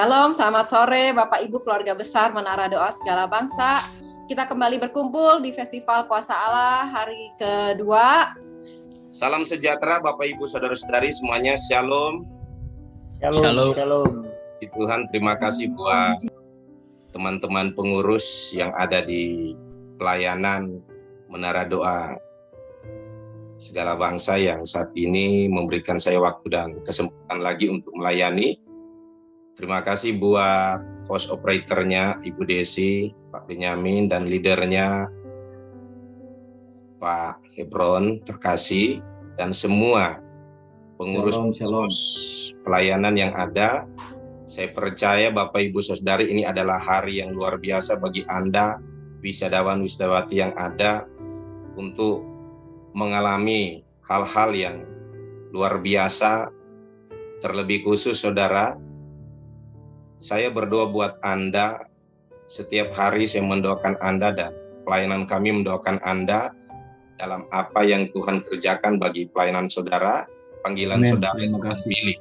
Shalom, selamat sore Bapak Ibu keluarga besar Menara Doa Segala Bangsa. Kita kembali berkumpul di Festival Puasa Allah hari kedua. Salam sejahtera Bapak Ibu Saudara-saudari semuanya, Shalom. Shalom. Tuhan, terima kasih buat teman-teman pengurus yang ada di pelayanan Menara Doa Segala Bangsa yang saat ini memberikan saya waktu dan kesempatan lagi untuk melayani. Terima kasih buat host operatornya Ibu Desi, Pak Benyamin, dan leadernya Pak Hebron Terkasih, dan semua pengurus pelayanan yang ada. Saya percaya Bapak Ibu Saudari, ini adalah hari yang luar biasa bagi Anda, wisadawan-wisdawati yang ada, untuk mengalami hal-hal yang luar biasa. Terlebih khusus saudara, saya berdoa buat Anda. Setiap hari saya mendoakan Anda dan pelayanan kami mendoakan Anda dalam apa yang Tuhan kerjakan bagi pelayanan saudara, panggilan saudara yang Tuhan pilih.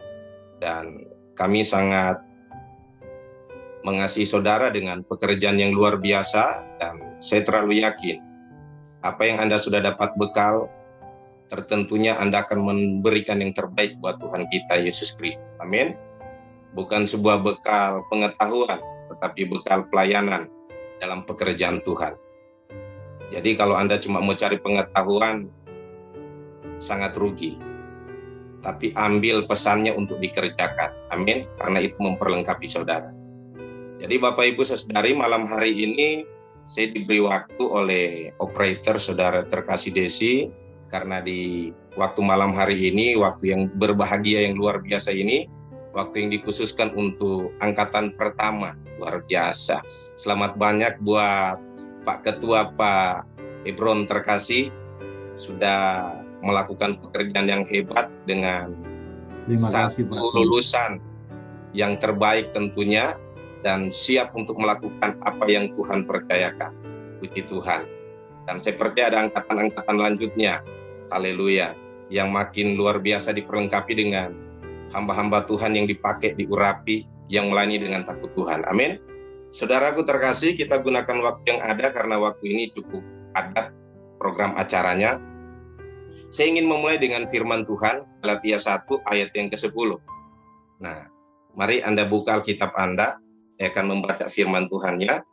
Dan kami sangat mengasihi saudara dengan pekerjaan yang luar biasa, dan saya terlalu yakin apa yang Anda sudah dapat bekal, tertentunya Anda akan memberikan yang terbaik buat Tuhan kita Yesus Kristus. Amin. Bukan sebuah bekal pengetahuan, tetapi bekal pelayanan dalam pekerjaan Tuhan. Jadi kalau Anda cuma mau cari pengetahuan, sangat rugi. Tapi ambil pesannya untuk dikerjakan. Amin. Karena itu memperlengkapi saudara. Jadi Bapak Ibu Saudari, malam hari ini saya diberi waktu oleh operator saudara Terkasih Desi, karena di waktu malam hari ini, waktu yang berbahagia yang luar biasa ini, waktu yang dikhususkan untuk angkatan pertama, luar biasa. Selamat banyak buat Pak Ketua Pak Hebron Terkasih, sudah melakukan pekerjaan yang hebat dengan satu lulusan yang terbaik tentunya, dan siap untuk melakukan apa yang Tuhan percayakan. Puji Tuhan. Dan saya percaya ada angkatan-angkatan lanjutnya, haleluya, yang makin luar biasa diperlengkapi dengan hamba-hamba Tuhan yang dipakai, diurapi, yang melayani dengan takut Tuhan. Amin. Saudaraku terkasih, kita gunakan waktu yang ada karena waktu ini cukup padat program acaranya. Saya ingin memulai dengan firman Tuhan, Galatia 1 ayat yang ke-10. Nah, mari Anda buka Alkitab Anda, saya akan membaca firman Tuhannya.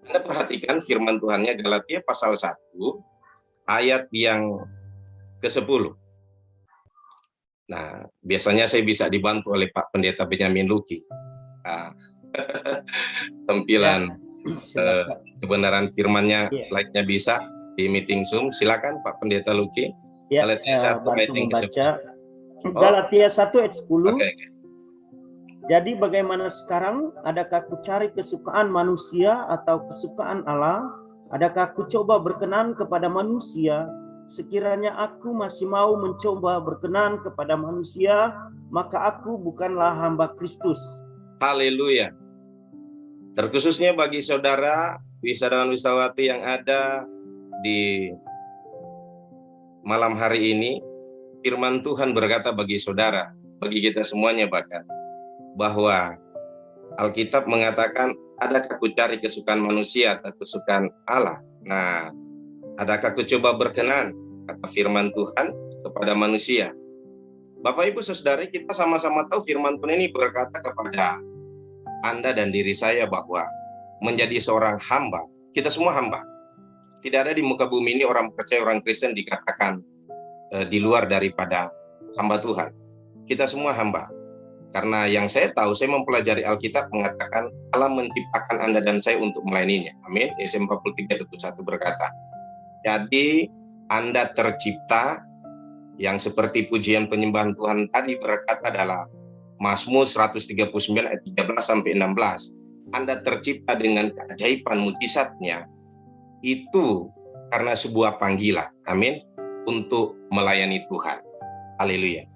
Anda perhatikan firman Tuhannya, Galatia pasal 1 ayat yang ke-10. Nah, biasanya saya bisa dibantu oleh Pak Pendeta Benyamin Luki. Nah, tampilan kebenaran firman-Nya, slide-nya bisa di meeting Zoom. Silakan Pak Pendeta Luki. Ya, Galatia 1 ayat yang ke-10. Galatia 1 ayat 10. Okay. Jadi bagaimana sekarang? Adakah ku cari kesukaan manusia atau kesukaan Allah? Adakah ku coba berkenan kepada manusia? Sekiranya aku masih mau mencoba berkenan kepada manusia, maka aku bukanlah hamba Kristus. Haleluya. Terkhususnya bagi saudara wisadawan-wisdawati yang ada di malam hari ini, firman Tuhan berkata bagi saudara, bagi kita semuanya bahkan, bahwa Alkitab mengatakan, adakah ku cari kesukaan manusia atau kesukaan Allah? Nah, adakah ku coba berkenan, kata firman Tuhan, kepada manusia? Bapak Ibu Saudari, kita sama-sama tahu firman Tuhan ini berkata kepada Anda dan diri saya bahwa menjadi seorang hamba, kita semua hamba. Tidak ada di muka bumi ini orang percaya, orang Kristen dikatakan di luar daripada hamba Tuhan. Kita semua hamba. Karena yang saya tahu, saya mempelajari Alkitab mengatakan Allah menciptakan Anda dan saya untuk melayaninya. Amin. Yesaya 43:21 berkata. Jadi Anda tercipta, yang seperti pujian penyembahan Tuhan tadi berkata dalam Mazmur 139 ayat 13 sampai 16. Anda tercipta dengan keajaiban mujizatnya itu karena sebuah panggilan. Amin. Untuk melayani Tuhan. Haleluya.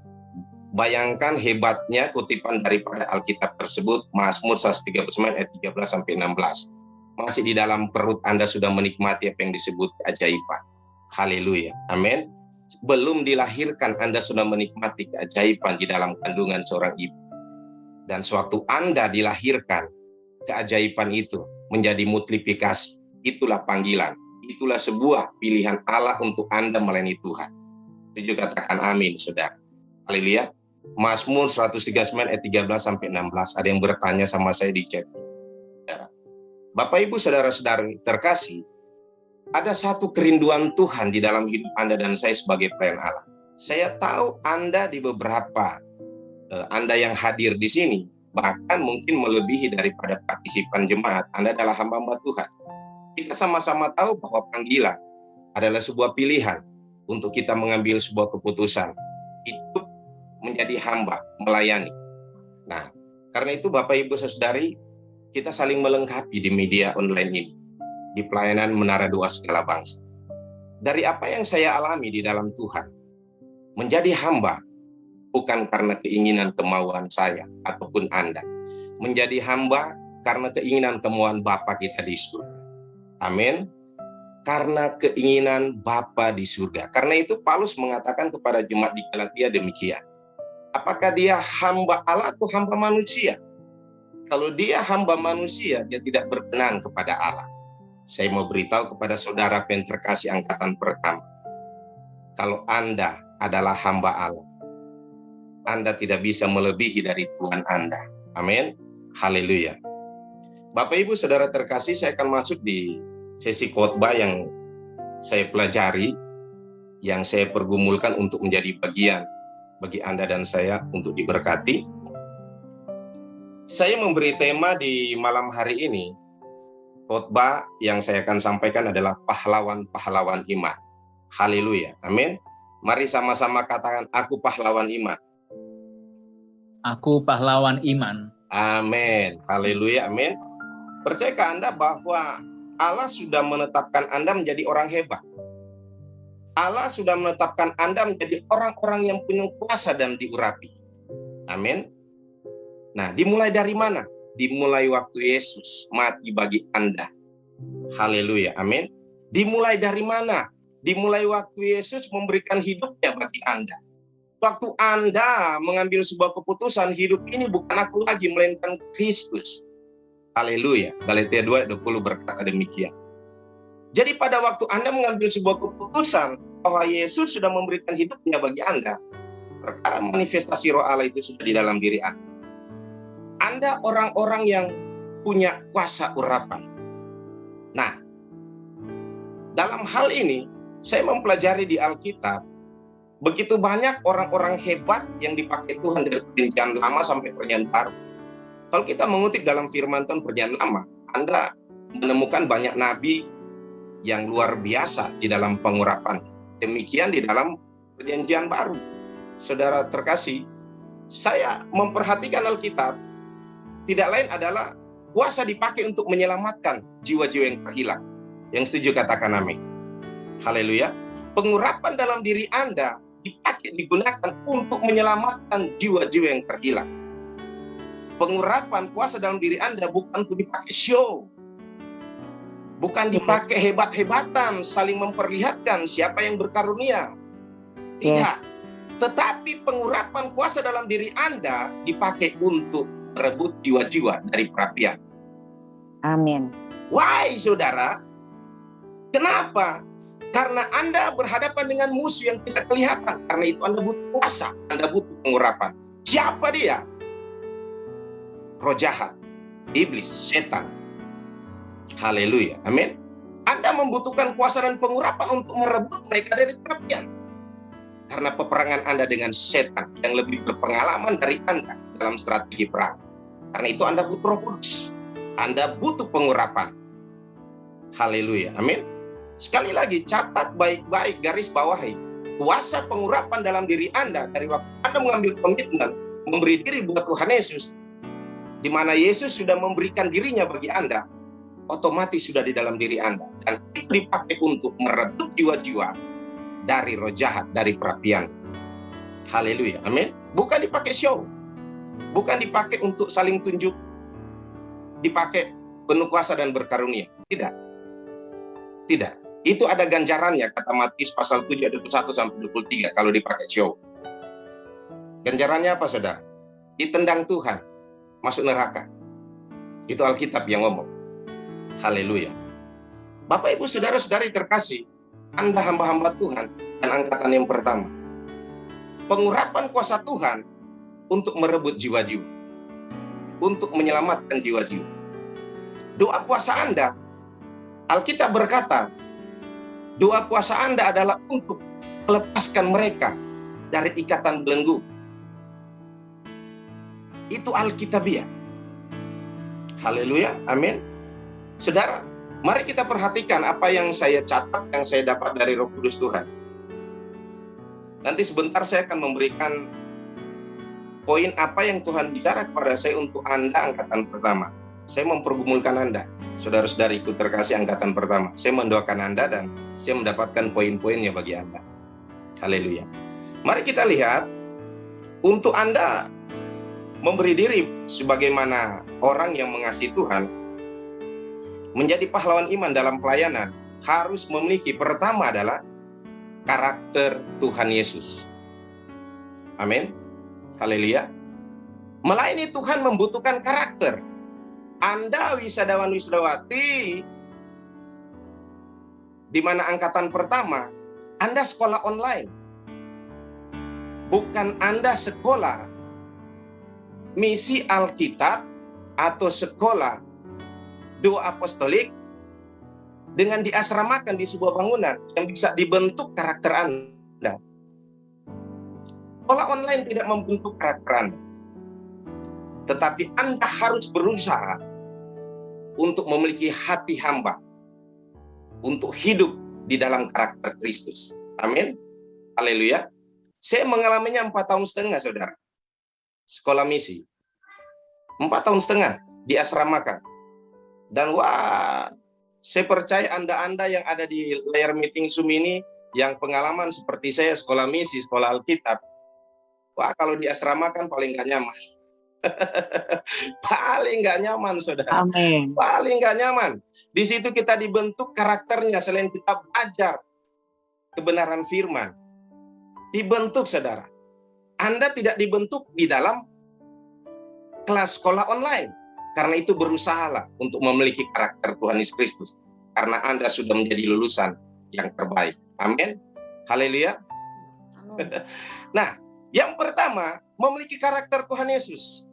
Bayangkan hebatnya kutipan daripada Alkitab tersebut, Mazmur 139 ayat 13 sampai 16. Masih di dalam perut Anda sudah menikmati apa yang disebut keajaiban. Haleluya. Amin. Belum dilahirkan Anda sudah menikmati keajaiban di dalam kandungan seorang ibu. Dan sewaktu Anda dilahirkan, keajaiban itu menjadi multiplikasi. Itulah panggilan. Itulah sebuah pilihan Allah untuk Anda melayani Tuhan. Setuju katakan amin, saudara. Haleluya. Mazmur 139 ayat 13-16. Ada yang bertanya sama saya di chat. Bapak, Ibu, saudara-saudari terkasih, ada satu kerinduan Tuhan di dalam hidup Anda dan saya sebagai pelayan Allah. Saya tahu Anda di beberapa, Anda yang hadir di sini, bahkan mungkin melebihi daripada partisipan jemaat, Anda adalah hamba-hamba Tuhan. Kita sama-sama tahu bahwa panggilan adalah sebuah pilihan untuk kita mengambil sebuah keputusan. Itu menjadi hamba, melayani. Nah, karena itu Bapak, Ibu, saudari, kita saling melengkapi di media online ini, di pelayanan Menara Doa Segala Bangsa. Dari apa yang saya alami di dalam Tuhan, menjadi hamba bukan karena keinginan kemauan saya ataupun Anda. Menjadi hamba karena keinginan kemauan Bapa kita di surga. Amin. Karena keinginan Bapa di surga. Karena itu Paulus mengatakan kepada jemaat di Galatia demikian. Apakah dia hamba Allah atau hamba manusia? Kalau dia hamba manusia, dia tidak berkenan kepada Allah. Saya mau beritahu kepada saudara terkasih angkatan pertama. Kalau Anda adalah hamba Allah, Anda tidak bisa melebihi dari Tuhan Anda. Amin. Haleluya. Bapak, Ibu, saudara terkasih, saya akan masuk di sesi khotbah yang saya pelajari, yang saya pergumulkan untuk menjadi bagian bagi Anda dan saya untuk diberkati. Saya memberi tema di malam hari ini, khotbah yang saya akan sampaikan adalah pahlawan-pahlawan iman. Haleluya. Amin. Mari sama-sama katakan, aku pahlawan iman. Aku pahlawan iman. Amin. Haleluya. Amin. Percayakah Anda bahwa Allah sudah menetapkan Anda menjadi orang hebat? Allah sudah menetapkan Anda menjadi orang-orang yang penuh kuasa dan diurapi. Amin. Nah, dimulai dari mana? Dimulai waktu Yesus mati bagi Anda. Haleluya. Amin. Dimulai dari mana? Dimulai waktu Yesus memberikan hidupnya bagi Anda. Waktu Anda mengambil sebuah keputusan, hidup ini bukan aku lagi, melainkan Kristus. Haleluya. Galatia 2:20 berkata demikian. Jadi pada waktu Anda mengambil sebuah keputusan bahwa Yesus sudah memberikan hidupnya bagi Anda, perkara manifestasi roh Allah itu sudah di dalam diri Anda. Anda orang-orang yang punya kuasa urapan. Nah, dalam hal ini, saya mempelajari di Alkitab, begitu banyak orang-orang hebat yang dipakai Tuhan dari Perjanjian Lama sampai Perjanjian Baru. Kalau kita mengutip dalam firman Tuhan Perjanjian Lama, Anda menemukan banyak nabi yang luar biasa di dalam pengurapan. Demikian di dalam Perjanjian Baru. Saudara terkasih, saya memperhatikan Alkitab, tidak lain adalah kuasa dipakai untuk menyelamatkan jiwa-jiwa yang terhilang. Yang setuju katakan amin. Haleluya. Pengurapan dalam diri Anda digunakan untuk menyelamatkan jiwa-jiwa yang terhilang. Pengurapan kuasa dalam diri Anda bukan untuk dipakai show. Bukan dipakai hebat-hebatan, saling memperlihatkan siapa yang berkarunia. Tidak. Tetapi pengurapan kuasa dalam diri Anda dipakai untuk merebut jiwa-jiwa dari perapian. Amin. Why, saudara? Kenapa? Karena Anda berhadapan dengan musuh yang tidak kelihatan. Karena itu Anda butuh kuasa, Anda butuh pengurapan. Siapa dia? Roh jahat, iblis, setan. Haleluya, amin. Anda membutuhkan kuasa dan pengurapan untuk merebut mereka dari perapian. Karena peperangan Anda dengan setan yang lebih berpengalaman dari Anda dalam strategi perang. Karena itu Anda butuh Roh Kudus. Anda butuh pengurapan. Haleluya, amin. Sekali lagi, catat baik-baik, garis bawahi. Kuasa pengurapan dalam diri Anda dari waktu Anda mengambil komitmen, memberi diri buat Tuhan Yesus, di mana Yesus sudah memberikan dirinya bagi Anda, otomatis sudah di dalam diri Anda. Dan itu dipakai untuk merebut jiwa-jiwa dari roh jahat, dari perapian. Haleluya, amin. Bukan dipakai show. Bukan dipakai untuk saling tunjuk. Dipakai penuh kuasa dan berkarunia. Tidak. Tidak. Itu ada ganjarannya, kata Matius pasal 7 ayat 21-23 kalau dipakai show. Ganjarannya apa, saudara? Ditendang Tuhan. masuk neraka. Itu Alkitab yang ngomong. Haleluya. Bapak Ibu saudara-saudari terkasih, Anda hamba-hamba Tuhan dan angkatan yang pertama. Pengurapan kuasa Tuhan untuk merebut jiwa-jiwa, untuk menyelamatkan jiwa-jiwa. Doa puasa Anda, Alkitab berkata, doa puasa Anda adalah untuk melepaskan mereka dari ikatan belenggu. Itu Alkitabiah. Haleluya, amin. Saudara, mari kita perhatikan apa yang saya catat, yang saya dapat dari Roh Kudus Tuhan. Nanti sebentar saya akan memberikan poin apa yang Tuhan bicara kepada saya untuk Anda angkatan pertama. Saya mempergumulkan Anda, saudara-saudariku terkasih angkatan pertama. Saya mendoakan Anda dan saya mendapatkan poin-poinnya bagi Anda. Haleluya. Mari kita lihat, untuk Anda memberi diri sebagaimana orang yang mengasihi Tuhan, menjadi pahlawan iman dalam pelayanan, harus memiliki pertama adalah karakter Tuhan Yesus. Amin. Haleluya. Melayani Tuhan membutuhkan karakter. Anda wisadawan-wisadawati di mana angkatan pertama, Anda sekolah online. Bukan Anda sekolah misi Alkitab atau sekolah doa apostolik dengan diasramakan di sebuah bangunan yang bisa dibentuk karakter Anda. Sekolah online tidak membentuk karakter Anda. Tetapi Anda harus berusaha untuk memiliki hati hamba, untuk hidup di dalam karakter Kristus. Amin. Haleluya. Saya mengalaminya 4 tahun setengah, saudara. Sekolah misi. 4 tahun setengah diasramakan. Dan saya percaya Anda-Anda yang ada di layar meeting Zoom ini, yang pengalaman seperti saya sekolah misi, sekolah Alkitab, kalau diasramakan paling gak nyaman. Paling gak nyaman, saudara. Amin. Paling gak nyaman. Di situ kita dibentuk karakternya selain kita belajar kebenaran firman. Dibentuk, saudara. Anda tidak dibentuk di dalam kelas sekolah online. Karena itu berusahalah untuk memiliki karakter Tuhan Yesus Kristus. Karena Anda sudah menjadi lulusan yang terbaik. Amin. Haleluya. Nah, yang pertama, memiliki karakter Tuhan Yesus.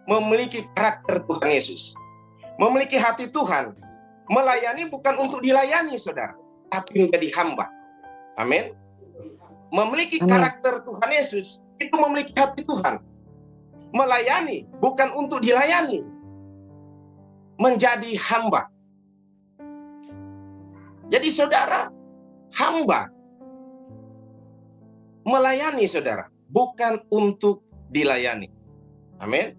Memiliki karakter Tuhan Yesus. Memiliki hati Tuhan. Melayani bukan untuk dilayani, saudara. Tapi menjadi hamba. Amin. Memiliki karakter Tuhan Yesus, itu memiliki hati Tuhan. Melayani bukan untuk dilayani. Menjadi hamba. Jadi saudara, hamba. Melayani, saudara, bukan untuk dilayani. Amin.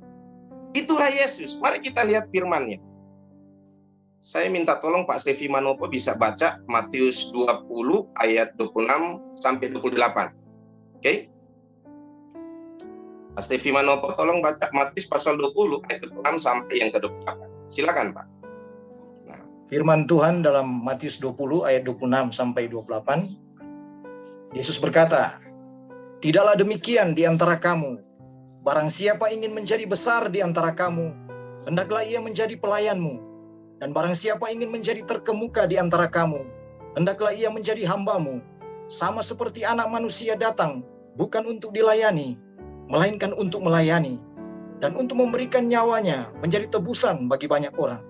Itulah Yesus. Mari kita lihat firman-Nya. Saya minta tolong Pak Stevi Manopo bisa baca Matius 20 ayat 26 sampai 28. Oke? Pak Stevi Manopo tolong baca Matius pasal 20 ayat 26 sampai yang ke-28. Silakan, Pak. Nah, firman Tuhan dalam Matius 20 ayat 26 sampai 28. Yesus berkata, "Tidaklah demikian di antara kamu. Barang siapa ingin menjadi besar di antara kamu, hendaklah ia menjadi pelayanmu. Dan barang siapa ingin menjadi terkemuka di antara kamu, hendaklah ia menjadi hambamu. Sama seperti Anak Manusia datang, bukan untuk dilayani, melainkan untuk melayani, dan untuk memberikan nyawanya menjadi tebusan bagi banyak orang."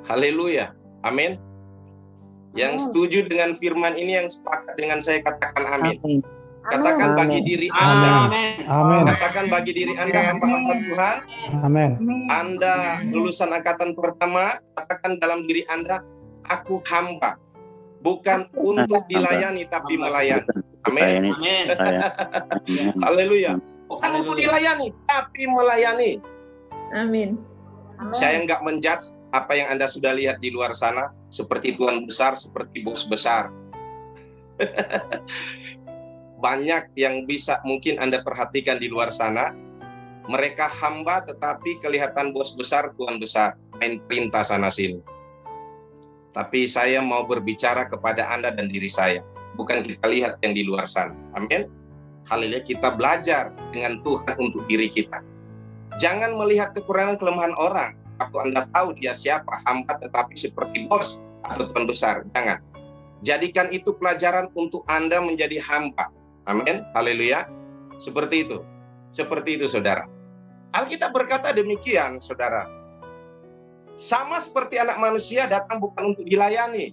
Haleluya. Amin. Yang setuju dengan firman ini, yang sepakat dengan saya, katakan amin. Katakan bagi diri Anda. Amin. Katakan bagi diri Anda, hamba-hamba Tuhan. Amin. Anda lulusan angkatan pertama, katakan dalam diri Anda, aku hamba. Bukan untuk dilayani, tapi melayani. Amin. Haleluya. Bukan untuk dilayani, tapi melayani. Amin. Saya nggak menjudge apa yang Anda sudah lihat di luar sana, seperti tuan besar, seperti bos besar. Banyak yang bisa mungkin Anda perhatikan di luar sana, mereka hamba tetapi kelihatan bos besar, tuan besar, main perintah sana sini. Tapi saya mau berbicara kepada Anda dan diri saya, bukan kita lihat yang di luar sana. Amin. Haleluya, kita belajar dengan Tuhan untuk diri kita. Jangan melihat kekurangan kelemahan orang. Waktu Anda tahu dia siapa, hamba tetapi seperti bos atau tuan besar. Jangan. Jadikan itu pelajaran untuk Anda menjadi hamba. Amin. Haleluya. Seperti itu. Seperti itu, saudara. Alkitab berkata demikian, saudara. Sama seperti anak manusia datang bukan untuk dilayani,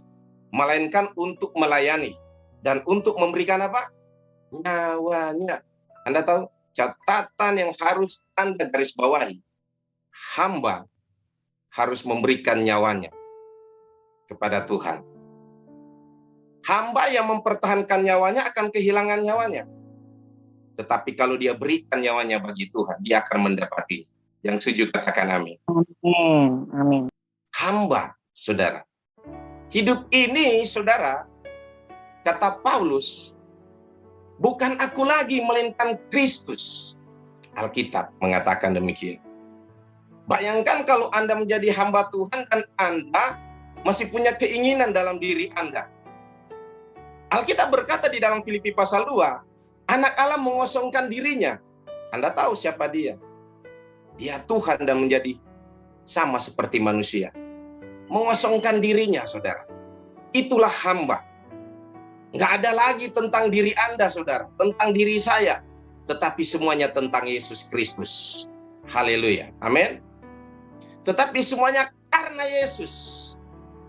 melainkan untuk melayani. Dan untuk memberikan apa? Nyawanya. Anda tahu? Catatan yang harus Anda garis bawahi. Hamba harus memberikan nyawanya kepada Tuhan. Hamba yang mempertahankan nyawanya akan kehilangan nyawanya. Tetapi kalau dia berikan nyawanya bagi Tuhan, dia akan mendapati. Yang setuju katakan amin. Amin. Amin. Hamba, saudara. Hidup ini, saudara, kata Paulus, bukan aku lagi, melainkan Kristus. Alkitab mengatakan demikian. Bayangkan kalau Anda menjadi hamba Tuhan dan Anda masih punya keinginan dalam diri Anda. Alkitab berkata di dalam Filipi pasal 2, anak Allah mengosongkan dirinya. Anda tahu siapa dia? Dia Tuhan dan menjadi sama seperti manusia. Mengosongkan dirinya, saudara. Itulah hamba. Nggak ada lagi tentang diri Anda, saudara. Tentang diri saya. Tetapi semuanya tentang Yesus Kristus. Haleluya. Amin. Tetapi semuanya karena Yesus.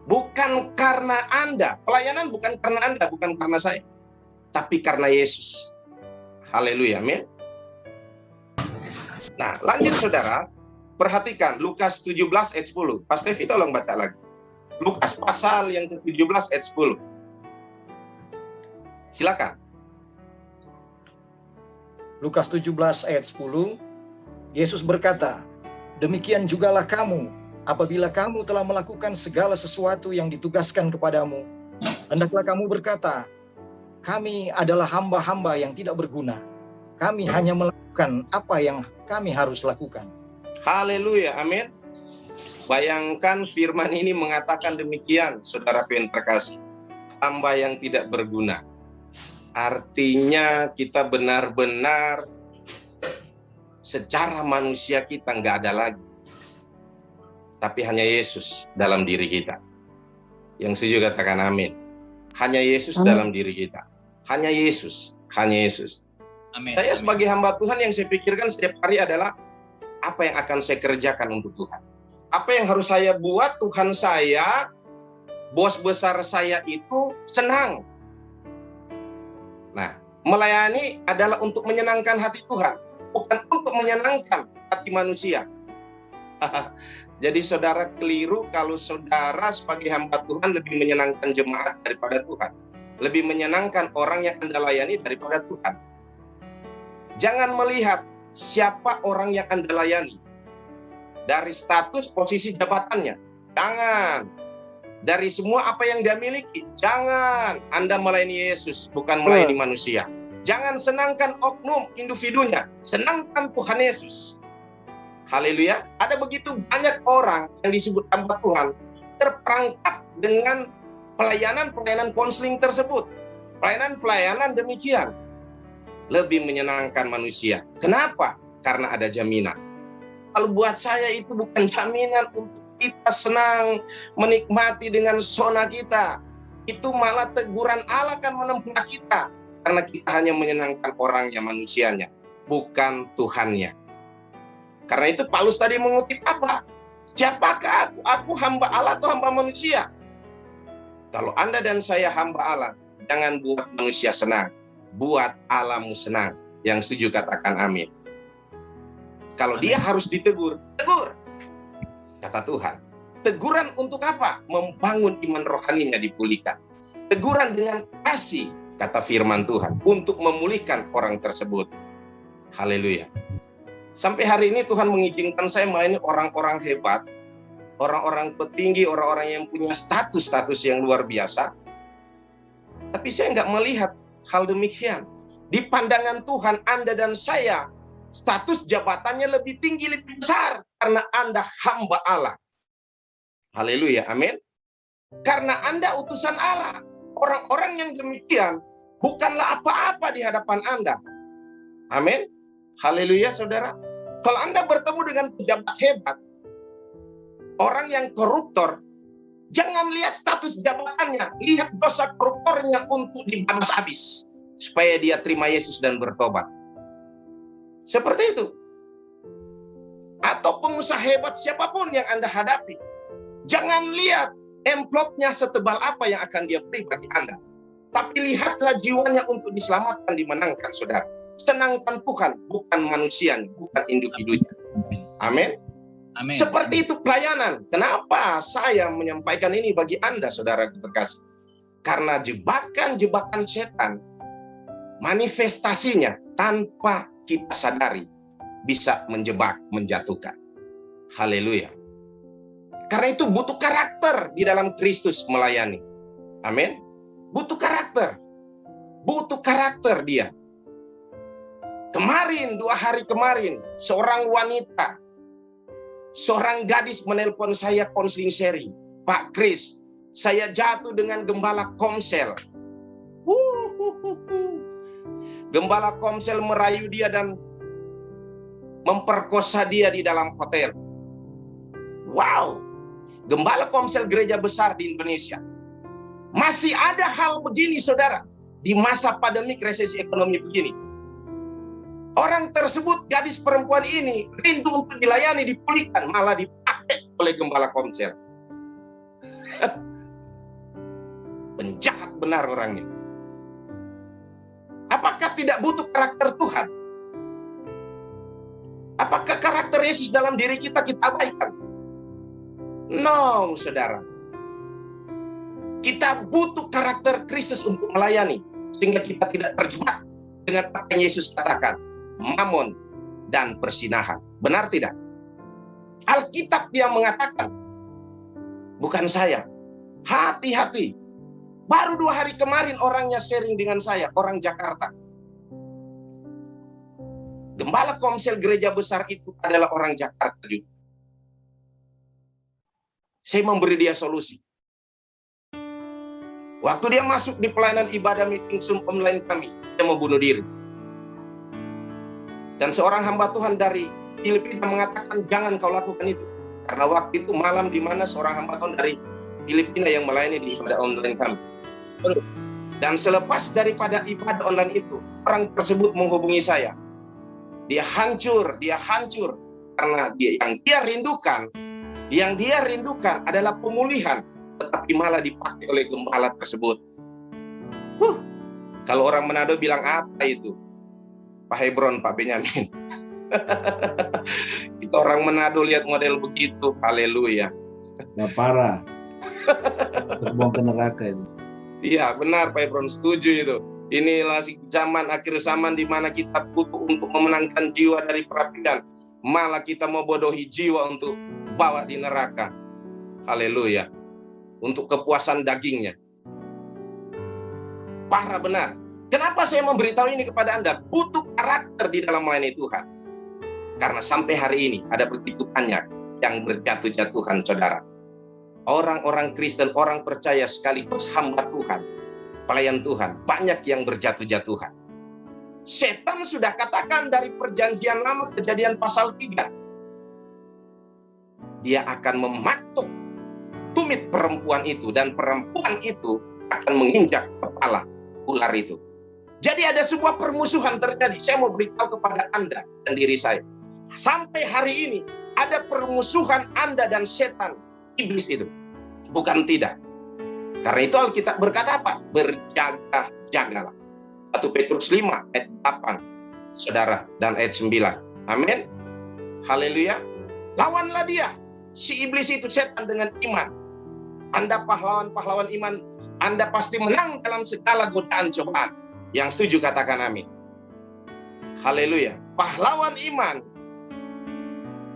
Bukan karena Anda. Pelayanan bukan karena Anda, bukan karena saya. Tapi karena Yesus. Haleluya. Amin. Nah, lanjut saudara. Perhatikan Lukas 17 ayat 10. Pak Stevi tolong baca lagi. Lukas pasal yang ke-17 ayat 10. Silakan. Lukas 17 ayat 10, Yesus berkata, demikian jugalah kamu, apabila kamu telah melakukan segala sesuatu yang ditugaskan kepadamu, hendaklah kamu berkata, kami adalah hamba-hamba yang tidak berguna. Kami hanya melakukan apa yang kami harus lakukan. Haleluya, amin. Bayangkan firman ini mengatakan demikian, saudaraku yang terkasih. Hamba yang tidak berguna. Artinya kita benar-benar secara manusia kita nggak ada lagi. Tapi hanya Yesus dalam diri kita. Yang setuju katakan amin. Hanya Yesus dalam diri kita. Hanya Yesus. Hanya Yesus. Amin. Saya sebagai hamba Tuhan yang saya pikirkan setiap hari adalah apa yang akan saya kerjakan untuk Tuhan. Apa yang harus saya buat Tuhan saya, bos besar saya itu senang. Nah, melayani adalah untuk menyenangkan hati Tuhan, bukan untuk menyenangkan hati manusia. Jadi saudara keliru kalau saudara sebagai hamba Tuhan lebih menyenangkan jemaat daripada Tuhan. Lebih menyenangkan orang yang Anda layani daripada Tuhan. Jangan melihat siapa orang yang Anda layani dari status posisi jabatannya. Jangan. Dari semua apa yang dia miliki. Jangan. Anda melayani Yesus, bukan melayani manusia. Jangan senangkan oknum individunya. Senangkan Tuhan Yesus. Haleluya. Ada begitu banyak orang yang disebut hamba Tuhan terperangkap dengan pelayanan-pelayanan konseling tersebut. Pelayanan-pelayanan demikian. Lebih menyenangkan manusia. Kenapa? Karena ada jaminan. Kalau buat saya itu bukan jaminan untuk kita senang menikmati dengan zona kita. Itu malah teguran Allah akan menempa kita. Karena kita hanya menyenangkan orangnya, manusianya. Bukan Tuhannya. Karena itu Paulus tadi mengutip apa? Siapakah aku? Aku hamba Allah atau hamba manusia? Kalau Anda dan saya hamba Allah, jangan buat manusia senang. Buat Allahmu senang. Yang setuju katakan amin. Kalau dia harus ditegur, tegur. Kata Tuhan. Teguran untuk apa? Membangun iman rohaninya dipulihkan. Teguran dengan kasih, kata firman Tuhan, untuk memulihkan orang tersebut. Haleluya. Sampai hari ini Tuhan mengizinkan saya melayani orang-orang hebat, orang-orang petinggi, orang-orang yang punya status-status yang luar biasa. Tapi saya nggak melihat hal demikian. Di pandangan Tuhan, Anda dan saya, status jabatannya lebih tinggi, lebih besar. Karena Anda hamba Allah. Haleluya, amin. Karena Anda utusan Allah. Orang-orang yang demikian bukanlah apa-apa di hadapan Anda. Amin. Haleluya, saudara. Kalau Anda bertemu dengan pejabat hebat, orang yang koruptor, jangan lihat status jabatannya, lihat dosa koruptornya untuk dibalas habis, supaya dia terima Yesus dan bertobat. Seperti itu. Atau pengusaha hebat siapapun yang Anda hadapi, jangan lihat amplopnya setebal apa yang akan dia beri bagi Anda. Tapi lihatlah jiwanya untuk diselamatkan, dimenangkan, saudara. Senangkan Tuhan, bukan manusianya, bukan individunya. Amin. Amin. Seperti itu pelayanan. Kenapa saya menyampaikan ini bagi Anda, saudara terkasih? Karena jebakan-jebakan setan, manifestasinya tanpa kita sadari, bisa menjebak, menjatuhkan. Haleluya. Karena itu butuh karakter di dalam Kristus melayani. Amin. Butuh karakter. Butuh karakter dia. Kemarin, 2 hari kemarin, seorang wanita, seorang gadis menelpon saya konseling seri. Pak Kris, saya jatuh dengan gembala Komsel. Gembala Komsel merayu dia dan memperkosa dia di dalam hotel. Wow. Gembala Komsel gereja besar di Indonesia. Masih ada hal begini, saudara, di masa pandemik resesi ekonomi begini. Orang tersebut, gadis perempuan ini, rindu untuk dilayani, dipulihkan, malah dipakai oleh gembala Komsel. Penjahat benar orangnya. Apakah tidak butuh karakter Tuhan? Apakah karakter Yesus dalam diri kita abaikan? No, saudara. Kita butuh karakter Kristus untuk melayani, sehingga kita tidak terjebak dengan apa yang Yesus katakan, mamon dan persinahan. Benar tidak? Alkitab yang mengatakan, bukan saya. Hati-hati. Baru 2 hari kemarin orangnya sharing dengan saya, orang Jakarta. Gembala Komsel gereja besar itu adalah orang Jakarta juga. Saya memberi dia solusi. Waktu dia masuk di pelayanan ibadah meeting Zoom online kami, dia mau bunuh diri. Dan seorang hamba Tuhan dari Filipina mengatakan, jangan kau lakukan itu. Karena waktu itu malam di mana seorang hamba Tuhan dari Filipina yang melayani di ibadah online kami. Dan selepas daripada ibadah online itu, orang tersebut menghubungi saya. Dia hancur karena yang dia rindukan adalah pemulihan, tetapi malah dipakai oleh gembala tersebut. Kalau orang Manado bilang apa itu? Pak Hebron, Pak Benyamin. Kita orang Manado lihat model begitu, haleluya. Nah, parah. Terbang ke neraka itu. Iya, benar Pak Hebron, setuju itu. Inilah zaman, akhir zaman di mana kita butuh untuk memenangkan jiwa dari perapian. Malah kita mau bodohi jiwa untuk bawa di neraka. Haleluya. Untuk kepuasan dagingnya. Parah benar. Kenapa saya memberitahu ini kepada Anda? Butuh karakter di dalam melayani Tuhan. Karena sampai hari ini ada begitu banyak yang berjatuh-jatuhan, saudara. Orang-orang Kristen, orang percaya sekaligus hamba Tuhan, pelayan Tuhan, banyak yang berjatuh-jatuhan. Setan sudah katakan dari perjanjian lama, Kejadian pasal 3. Dia akan mematuk tumit perempuan itu, dan perempuan itu akan menginjak kepala ular itu. Jadi ada sebuah permusuhan terjadi. Saya mau beritahu kepada Anda dan diri saya. Sampai hari ini ada permusuhan Anda dan setan, iblis itu. Bukan tidak. Karena itu Alkitab berkata apa? Berjaga-jagalah. 1 Petrus 5 ayat 8, saudara, dan ayat 9. Amin. Haleluya. Lawanlah dia, si iblis itu, setan, dengan iman. Anda pahlawan-pahlawan iman, Anda pasti menang dalam segala godaan cobaan. Yang setuju katakan amin. Haleluya. Pahlawan iman,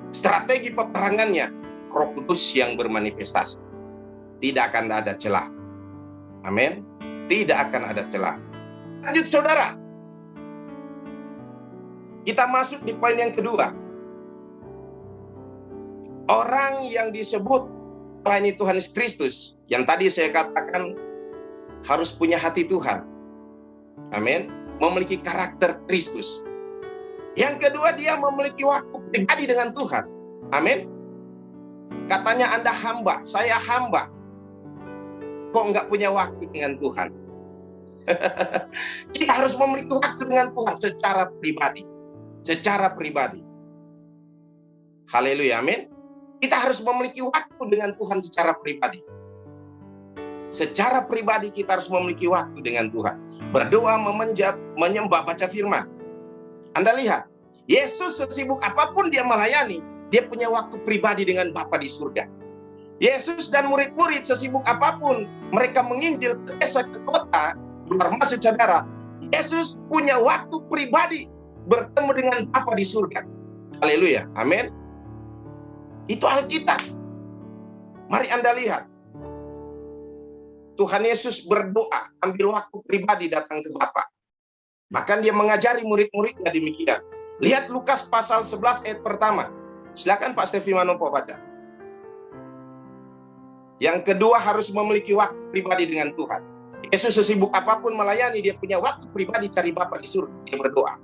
strategi peperangannya Roh Kudus yang bermanifestasi. Tidak akan ada celah. Amin. Tidak akan ada celah. Lanjut, saudara. Kita masuk di poin yang kedua. Orang yang disebut melayani Tuhan Yesus Kristus, yang tadi saya katakan harus punya hati Tuhan. Amin. Memiliki karakter Kristus. Yang kedua, dia memiliki waktu pribadi dengan Tuhan. Amin. Katanya Anda hamba, saya hamba. Kok nggak punya waktu dengan Tuhan? Kita harus memiliki waktu dengan Tuhan secara pribadi. Secara pribadi. Haleluya, amin. Kita harus memiliki waktu dengan Tuhan secara pribadi. Secara pribadi kita harus memiliki waktu dengan Tuhan. Berdoa, menyembah, baca firman. Anda lihat, Yesus sesibuk apapun dia melayani, dia punya waktu pribadi dengan Bapa di surga. Yesus dan murid-murid sesibuk apapun mereka menginjil ke desa, ke kota, termasuk saudara, Yesus punya waktu pribadi bertemu dengan Bapa di surga. Haleluya, amin. Itu Alkitab. Mari Anda lihat. Tuhan Yesus berdoa, ambil waktu pribadi datang ke Bapa. Bahkan dia mengajari murid-muridnya demikian. Lihat Lukas pasal 11 ayat pertama. Silakan Pak Stevi Manopo baca. Yang kedua, harus memiliki waktu pribadi dengan Tuhan. Yesus sesibuk apapun melayani, dia punya waktu pribadi cari Bapa di surga. Dia berdoa.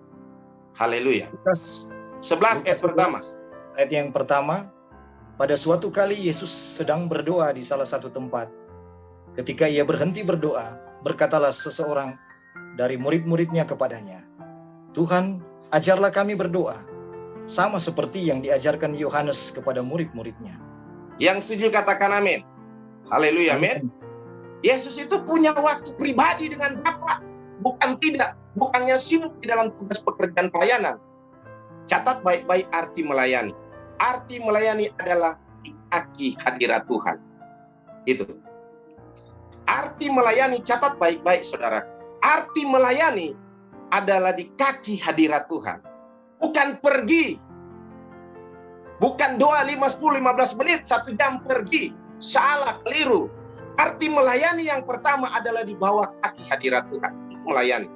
Haleluya. Lukas 11 ayat pertama. Ayat yang pertama, pada suatu kali Yesus sedang berdoa di salah satu tempat. Ketika ia berhenti berdoa, berkatalah seseorang dari murid-muridnya kepadanya, Tuhan, ajarlah kami berdoa, sama seperti yang diajarkan Yohanes kepada murid-muridnya. Yang setuju katakan amin. Haleluya, amin. Yesus itu punya waktu pribadi dengan Bapa, bukan tidak, bukannya sibuk di dalam tugas pekerjaan pelayanan. Catat baik-baik arti melayani. Arti melayani adalah di kaki hadirat Tuhan. Itu. Arti melayani, catat baik-baik saudara. Arti melayani adalah di kaki hadirat Tuhan. Bukan pergi. Bukan doa 5, 10, 15 menit, 1 jam pergi. Salah, keliru. Arti melayani yang pertama adalah di bawah kaki hadirat Tuhan. Itu melayani.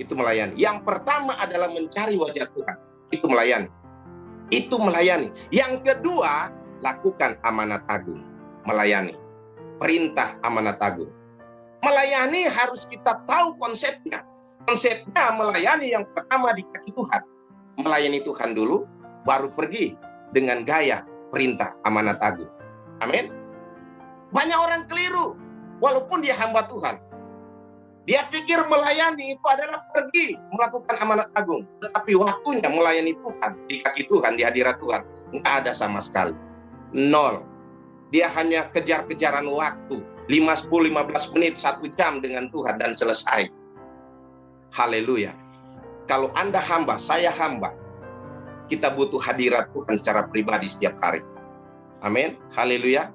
Itu melayani. Yang pertama adalah mencari wajah Tuhan. Itu melayani. Itu melayani. Yang kedua, lakukan amanat agung. Melayani. Perintah amanat agung. Melayani harus kita tahu konsepnya. Konsepnya melayani yang pertama di kaki Tuhan. Melayani Tuhan dulu, baru pergi dengan gaya perintah amanat agung. Amin. Banyak orang keliru, walaupun dia hamba Tuhan. Dia pikir melayani itu adalah pergi melakukan amanat agung. Tetapi waktunya melayani Tuhan, di kaki Tuhan, di hadirat Tuhan, nggak ada sama sekali. 0. Dia hanya kejar-kejaran waktu. 5, 10, 15 menit, 1 jam dengan Tuhan dan selesai. Haleluya. Kalau Anda hamba, saya hamba. Kita butuh hadirat Tuhan secara pribadi setiap hari. Amin. Haleluya.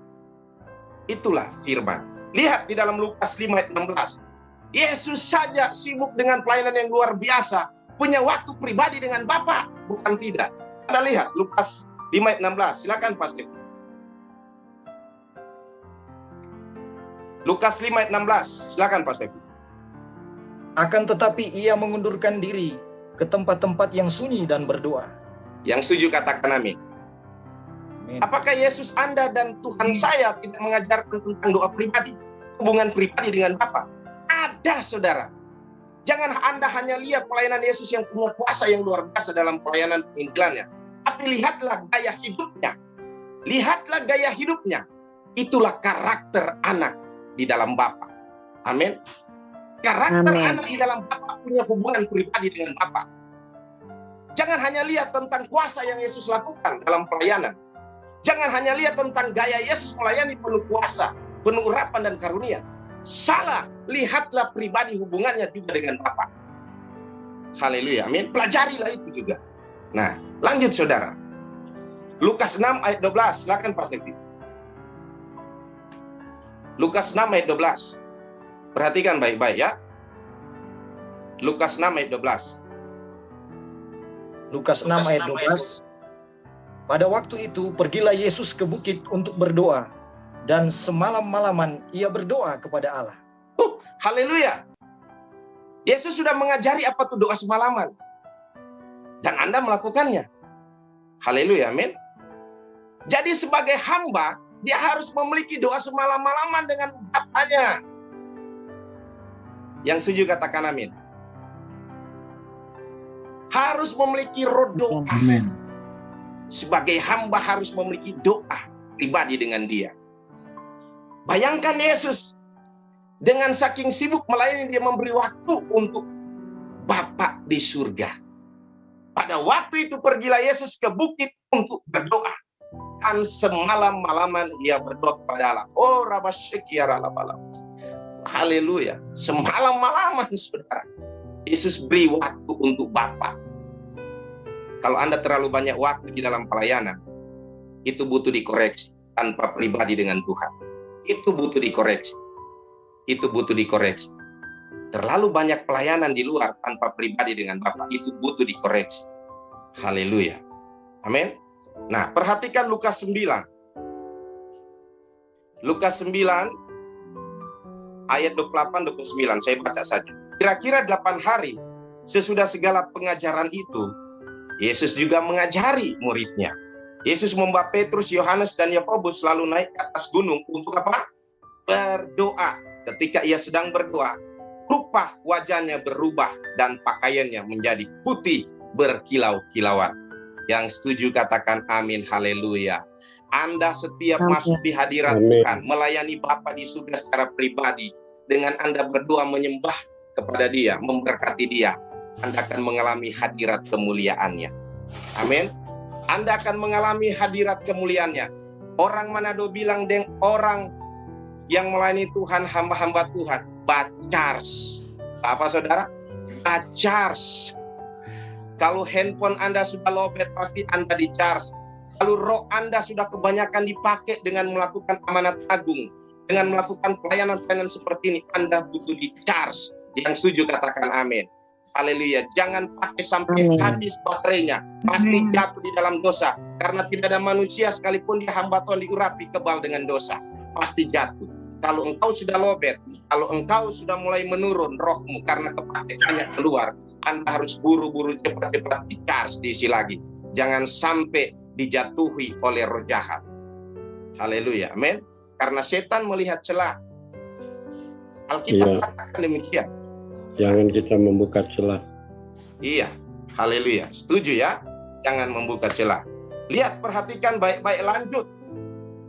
Itulah firman. Lihat di dalam Lukas 5 ayat 16. Yesus saja sibuk dengan pelayanan yang luar biasa. Punya waktu pribadi dengan Bapa. Bukan tidak. Anda lihat Lukas 5 ayat 16. Silakan Pak Steve. Lukas 5 ayat 16. Silakan Pak Steve. Akan tetapi ia mengundurkan diri ke tempat-tempat yang sunyi dan berdoa. Yang setuju katakan amin. Amin. Apakah Yesus Anda dan Tuhan saya tidak mengajarkan tentang doa pribadi? Hubungan pribadi dengan Bapa? Ada, saudara. Jangan Anda hanya lihat pelayanan Yesus yang punya kuasa yang luar biasa dalam pelayanan penginjilannya. Tapi lihatlah gaya hidupnya. Lihatlah gaya hidupnya. Itulah karakter anak di dalam Bapa. Amin. Karakter anak di dalam Bapa punya hubungan pribadi dengan Bapa. Jangan hanya lihat tentang kuasa yang Yesus lakukan dalam pelayanan. Jangan hanya lihat tentang gaya Yesus melayani penuh kuasa, penuh urapan dan karunia. Salah, lihatlah pribadi hubungannya juga dengan Bapa. Haleluya, amin. Pelajarilah itu juga. Nah, lanjut saudara. Lukas 6 ayat 12, silakan Pak Stevi. Lukas 6 ayat 12. Perhatikan baik-baik ya. Lukas 6 ayat 12. Lukas 6 ayat 12. Pada waktu itu pergilah Yesus ke bukit untuk berdoa, dan semalam-malaman ia berdoa kepada Allah. Haleluya. Yesus sudah mengajari apa itu doa semalaman. Dan Anda melakukannya. Haleluya, amin. Jadi sebagai hamba, dia harus memiliki doa semalam-malaman dengan Bapanya. Yang setuju katakan amin. harus memiliki roh doa. Amin. Sebagai hamba harus memiliki doa pribadi dengan Dia. Bayangkan Yesus dengan saking sibuk melayani, Dia memberi waktu untuk Bapa di surga. Pada waktu itu pergilah Yesus ke bukit untuk berdoa. Dan semalam-malaman Dia berdoa kepada Allah. Oh, haleluya. Semalam-malaman, saudara. Yesus beri waktu untuk Bapa. Kalau Anda terlalu banyak waktu di dalam pelayanan, itu butuh dikoreksi tanpa pribadi dengan Tuhan. Itu butuh dikoreksi. Itu butuh dikoreksi. Terlalu banyak pelayanan di luar tanpa pribadi dengan Bapa, itu butuh dikoreksi. Haleluya. Amin. Nah, perhatikan Lukas 9. Lukas 9 ayat 28-29, saya baca saja. Kira-kira 8 hari sesudah segala pengajaran itu, Yesus juga mengajari muridnya. Yesus membawa Petrus, Yohanes, dan Yakobus selalu naik ke atas gunung untuk apa? Berdoa. Ketika ia sedang berdoa, rupa wajahnya berubah dan pakaiannya menjadi putih berkilau-kilauan. Yang setuju katakan amin, haleluya. Anda setiap masuk di hadirat Tuhan, melayani Bapa di surga secara pribadi, dengan Anda berdoa menyembah kepada Dia, memberkati Dia, Anda akan mengalami hadirat kemuliaannya. Amin. Anda akan mengalami hadirat kemuliaannya. Orang Manado bilang orang yang melayani Tuhan, hamba-hamba Tuhan, bacars. Apa saudara? Bacars. Kalau handphone Anda sudah lowbat, pasti Anda di-charge. Kalau roh Anda sudah kebanyakan dipakai dengan melakukan amanat agung, dengan melakukan pelayanan-pelayanan seperti ini, Anda butuh di-charge. Yang setuju katakan amin. Haleluya. Jangan pakai sampai habis baterainya. Pasti jatuh di dalam dosa. Karena tidak ada manusia sekalipun dia hamba Tuhan diurapi kebal dengan dosa. Pasti jatuh. Kalau engkau sudah lowbat, kalau engkau sudah mulai menurun rohmu karena kepakeannya keluar, Anda harus buru-buru cepat-cepat di-charge, diisi lagi. Jangan sampai dijatuhi oleh roh jahat. Haleluya. Amin. Karena setan melihat celah. Alkitab katakan demikian. Jangan kita membuka celah. Iya, haleluya. Setuju ya? Jangan membuka celah. Lihat, perhatikan baik-baik, lanjut.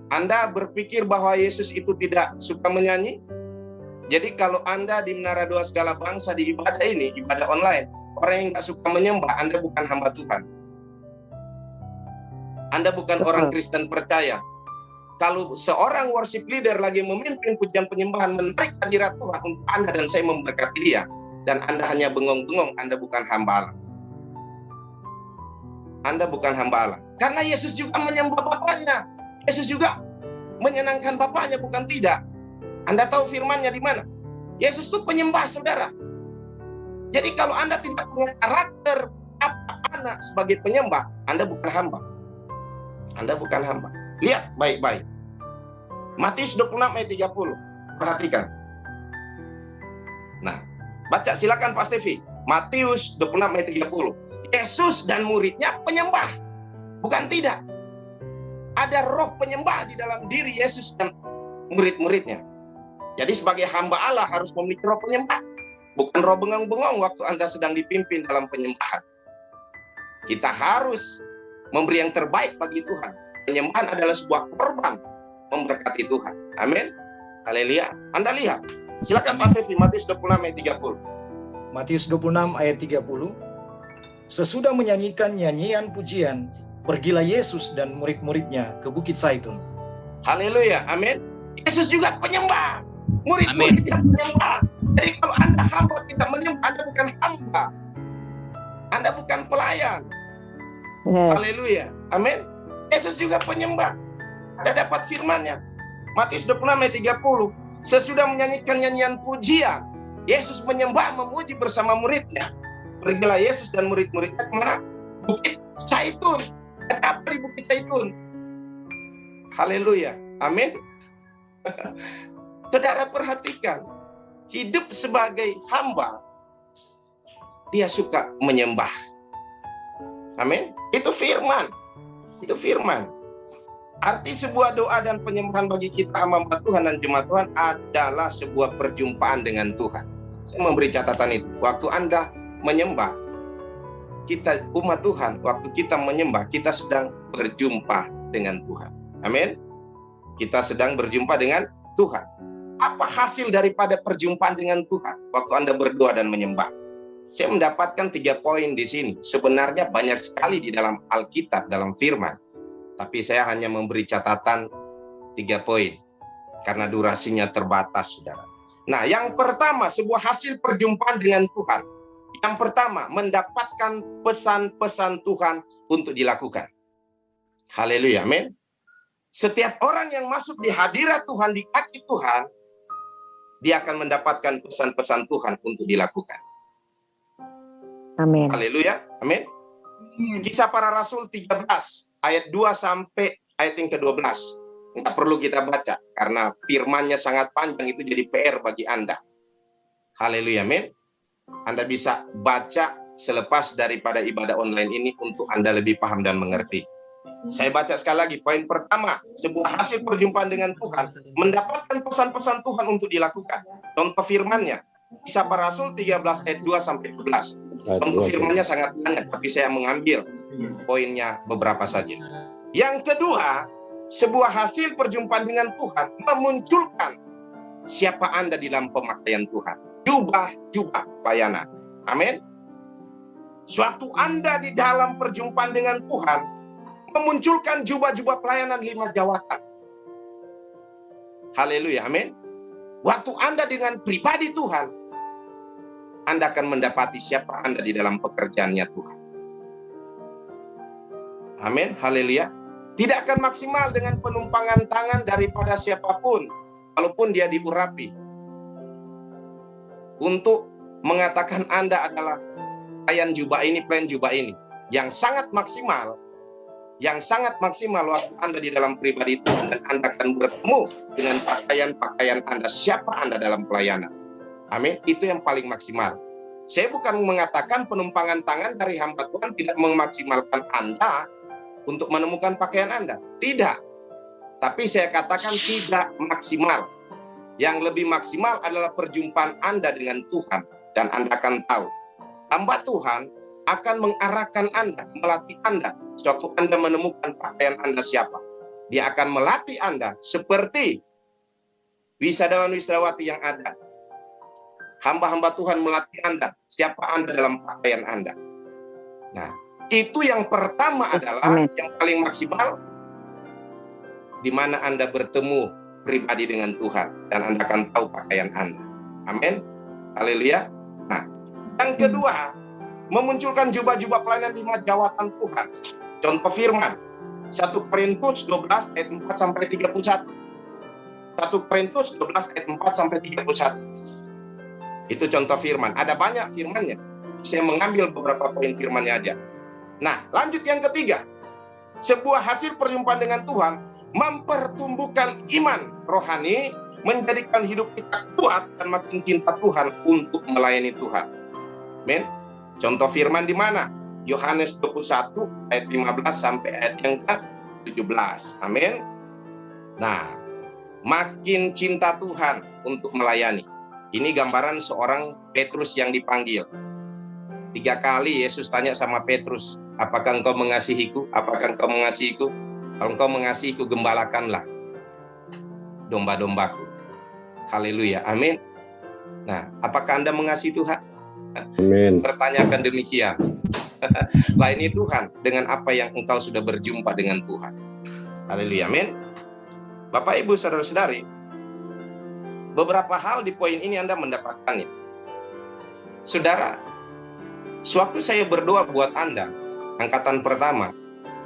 Anda berpikir bahwa Yesus itu tidak suka menyanyi? Jadi kalau Anda di Menara Doa Segala Bangsa di ibadah ini, ibadah online, orang yang nggak suka menyembah, Anda bukan hamba Tuhan. Anda bukan orang Kristen percaya. Kalau seorang worship leader lagi memimpin pujian penyembahan, menarik hadirat Tuhan untuk Anda dan saya memberkati dia, dan Anda hanya bengong-bengong, Anda bukan hamba Allah. Anda bukan hamba Allah. Karena Yesus juga menyembah Bapaknya. Yesus juga menyenangkan Bapaknya, bukan tidak. Anda tahu firman-Nya di mana? Yesus itu penyembah, saudara. Jadi kalau Anda tidak punya karakter anak sebagai penyembah, Anda bukan hamba. Anda bukan hamba. Lihat baik-baik. Matius 26 ayat 30. Perhatikan. Nah, baca silakan Pak Stevi. Matius 26 ayat 30. Yesus dan muridnya penyembah. Bukan tidak. Ada roh penyembah di dalam diri Yesus dan murid-muridnya. Jadi sebagai hamba Allah harus memiliki roh penyembah. Bukan roh bengong-bengong waktu Anda sedang dipimpin dalam penyembahan. Kita harus memberi yang terbaik bagi Tuhan. Penyembahan adalah sebuah korban memberkati Tuhan. Amin. Haleluya. Anda lihat. Silakan Pak Stevi, Matius 26 ayat 30. Matius 26 ayat 30. Sesudah menyanyikan nyanyian pujian, pergilah Yesus dan murid-muridnya ke Bukit Zaitun. Haleluya. Amin. Yesus juga penyembah. Murid-muridnya penyembah. Jadi kalau Anda hamba tidak menyembah, Anda bukan hamba. Anda bukan pelayan. Haleluya. Amin. Yesus juga penyembah. Anda dapat firman-Nya. Matius 26 ayat 30. Sesudah menyanyikan nyanyian pujian, Yesus menyembah, memuji bersama muridnya. Pergilah Yesus dan murid-muridnya kemana? Bukit Zaitun. Ada apa di Bukit Zaitun? Haleluya. Amin. Saudara perhatikan. Hidup sebagai hamba, dia suka menyembah. Amin. Itu firman. Itu firman. Arti sebuah doa dan penyembahan bagi kita hamba Tuhan dan jemaat Tuhan adalah sebuah perjumpaan dengan Tuhan. Saya memberi catatan itu. Waktu Anda menyembah, kita umat Tuhan, waktu kita menyembah, kita sedang berjumpa dengan Tuhan. Amin. Kita sedang berjumpa dengan Tuhan. Apa hasil daripada perjumpaan dengan Tuhan waktu Anda berdoa dan menyembah? Saya mendapatkan 3 poin di sini. Sebenarnya banyak sekali di dalam Alkitab, dalam firman. Tapi saya hanya memberi catatan 3 poin. Karena durasinya terbatas, saudara. Nah, yang pertama, sebuah hasil perjumpaan dengan Tuhan. Yang pertama, mendapatkan pesan-pesan Tuhan untuk dilakukan. Haleluya, amin. Setiap orang yang masuk di hadirat Tuhan, di kaki Tuhan, dia akan mendapatkan pesan-pesan Tuhan untuk dilakukan. Amin. Haleluya, amin. Kisah Para Rasul 13, ayat 2 sampai ayat yang ke-12. Nggak perlu kita baca, karena firmannya sangat panjang, itu jadi PR bagi Anda. Haleluya, amin. Anda bisa baca selepas daripada ibadah online ini untuk Anda lebih paham dan mengerti. Saya baca sekali lagi, poin pertama, sebuah hasil perjumpaan dengan Tuhan, mendapatkan pesan-pesan Tuhan untuk dilakukan. Contoh firmannya, Kisah Para Rasul 13 ayat 2 sampai 12. Contoh firmannya sangat banyak, tapi saya mengambil poinnya beberapa saja. Yang kedua, sebuah hasil perjumpaan dengan Tuhan memunculkan siapa Anda di dalam pemakaian Tuhan. Jubah-jubah pelayanan. Amin. Suatu Anda di dalam perjumpaan dengan Tuhan memunculkan jubah-jubah pelayanan 5 jawatan. Haleluya, amin. Waktu Anda dengan pribadi Tuhan, Anda akan mendapati siapa Anda di dalam pekerjaannya Tuhan. Amin, haleluya. Tidak akan maksimal dengan penumpangan tangan daripada siapapun, walaupun dia diurapi. Untuk mengatakan Anda adalah pelayan jubah ini, pelayan jubah ini. Yang sangat maksimal waktu Anda di dalam pribadi Tuhan, dan Anda akan bertemu dengan pakaian-pakaian Anda, siapa Anda dalam pelayanan. Amin, itu yang paling maksimal. Saya bukan mengatakan penumpangan tangan dari hamba Tuhan tidak memaksimalkan Anda untuk menemukan pakaian Anda. Tidak. Tapi saya katakan tidak maksimal. Yang lebih maksimal adalah perjumpaan Anda dengan Tuhan. Dan Anda akan tahu, hamba Tuhan akan mengarahkan Anda, melatih Anda. Suatu Anda menemukan pakaian Anda siapa. Dia akan melatih Anda seperti wisadawan-wisadawati yang ada. Hamba-hamba Tuhan melatih Anda, siapa Anda dalam pakaian Anda. Nah, itu yang pertama adalah yang paling maksimal, di mana Anda bertemu pribadi dengan Tuhan, dan Anda akan tahu pakaian Anda. Amin. Haleluya. Nah, yang kedua, memunculkan jubah-jubah pelayanan 5 jawatan Tuhan. Contoh firman, 1 Korintus 12 ayat 4 sampai 31. 1 Korintus 12 ayat 4 sampai 31. Itu contoh firman. Ada banyak firmannya. Saya mengambil beberapa poin firmannya aja. Nah, lanjut yang ketiga. Sebuah hasil perjumpaan dengan Tuhan mempertumbuhkan iman rohani, menjadikan hidup kita kuat dan makin cinta Tuhan untuk melayani Tuhan. Amin. Contoh firman di mana? Yohanes 21 ayat 15 sampai ayat yang ke-17. Amin. Nah, makin cinta Tuhan untuk melayani. Ini gambaran seorang Petrus yang dipanggil. 3 kali Yesus tanya sama Petrus, apakah engkau mengasihiku? Apakah engkau mengasihiku? Kalau engkau mengasihiku, gembalakanlah domba-dombaku. Haleluya, amin. Nah, apakah Anda mengasihi Tuhan? Amin. Pertanyakan demikian. Layani Tuhan dengan apa yang engkau sudah berjumpa dengan Tuhan. Haleluya, amin. Bapak, Ibu, saudara-saudari, beberapa hal di poin ini Anda mendapatkannya. Saudara, sewaktu saya berdoa buat Anda, angkatan pertama,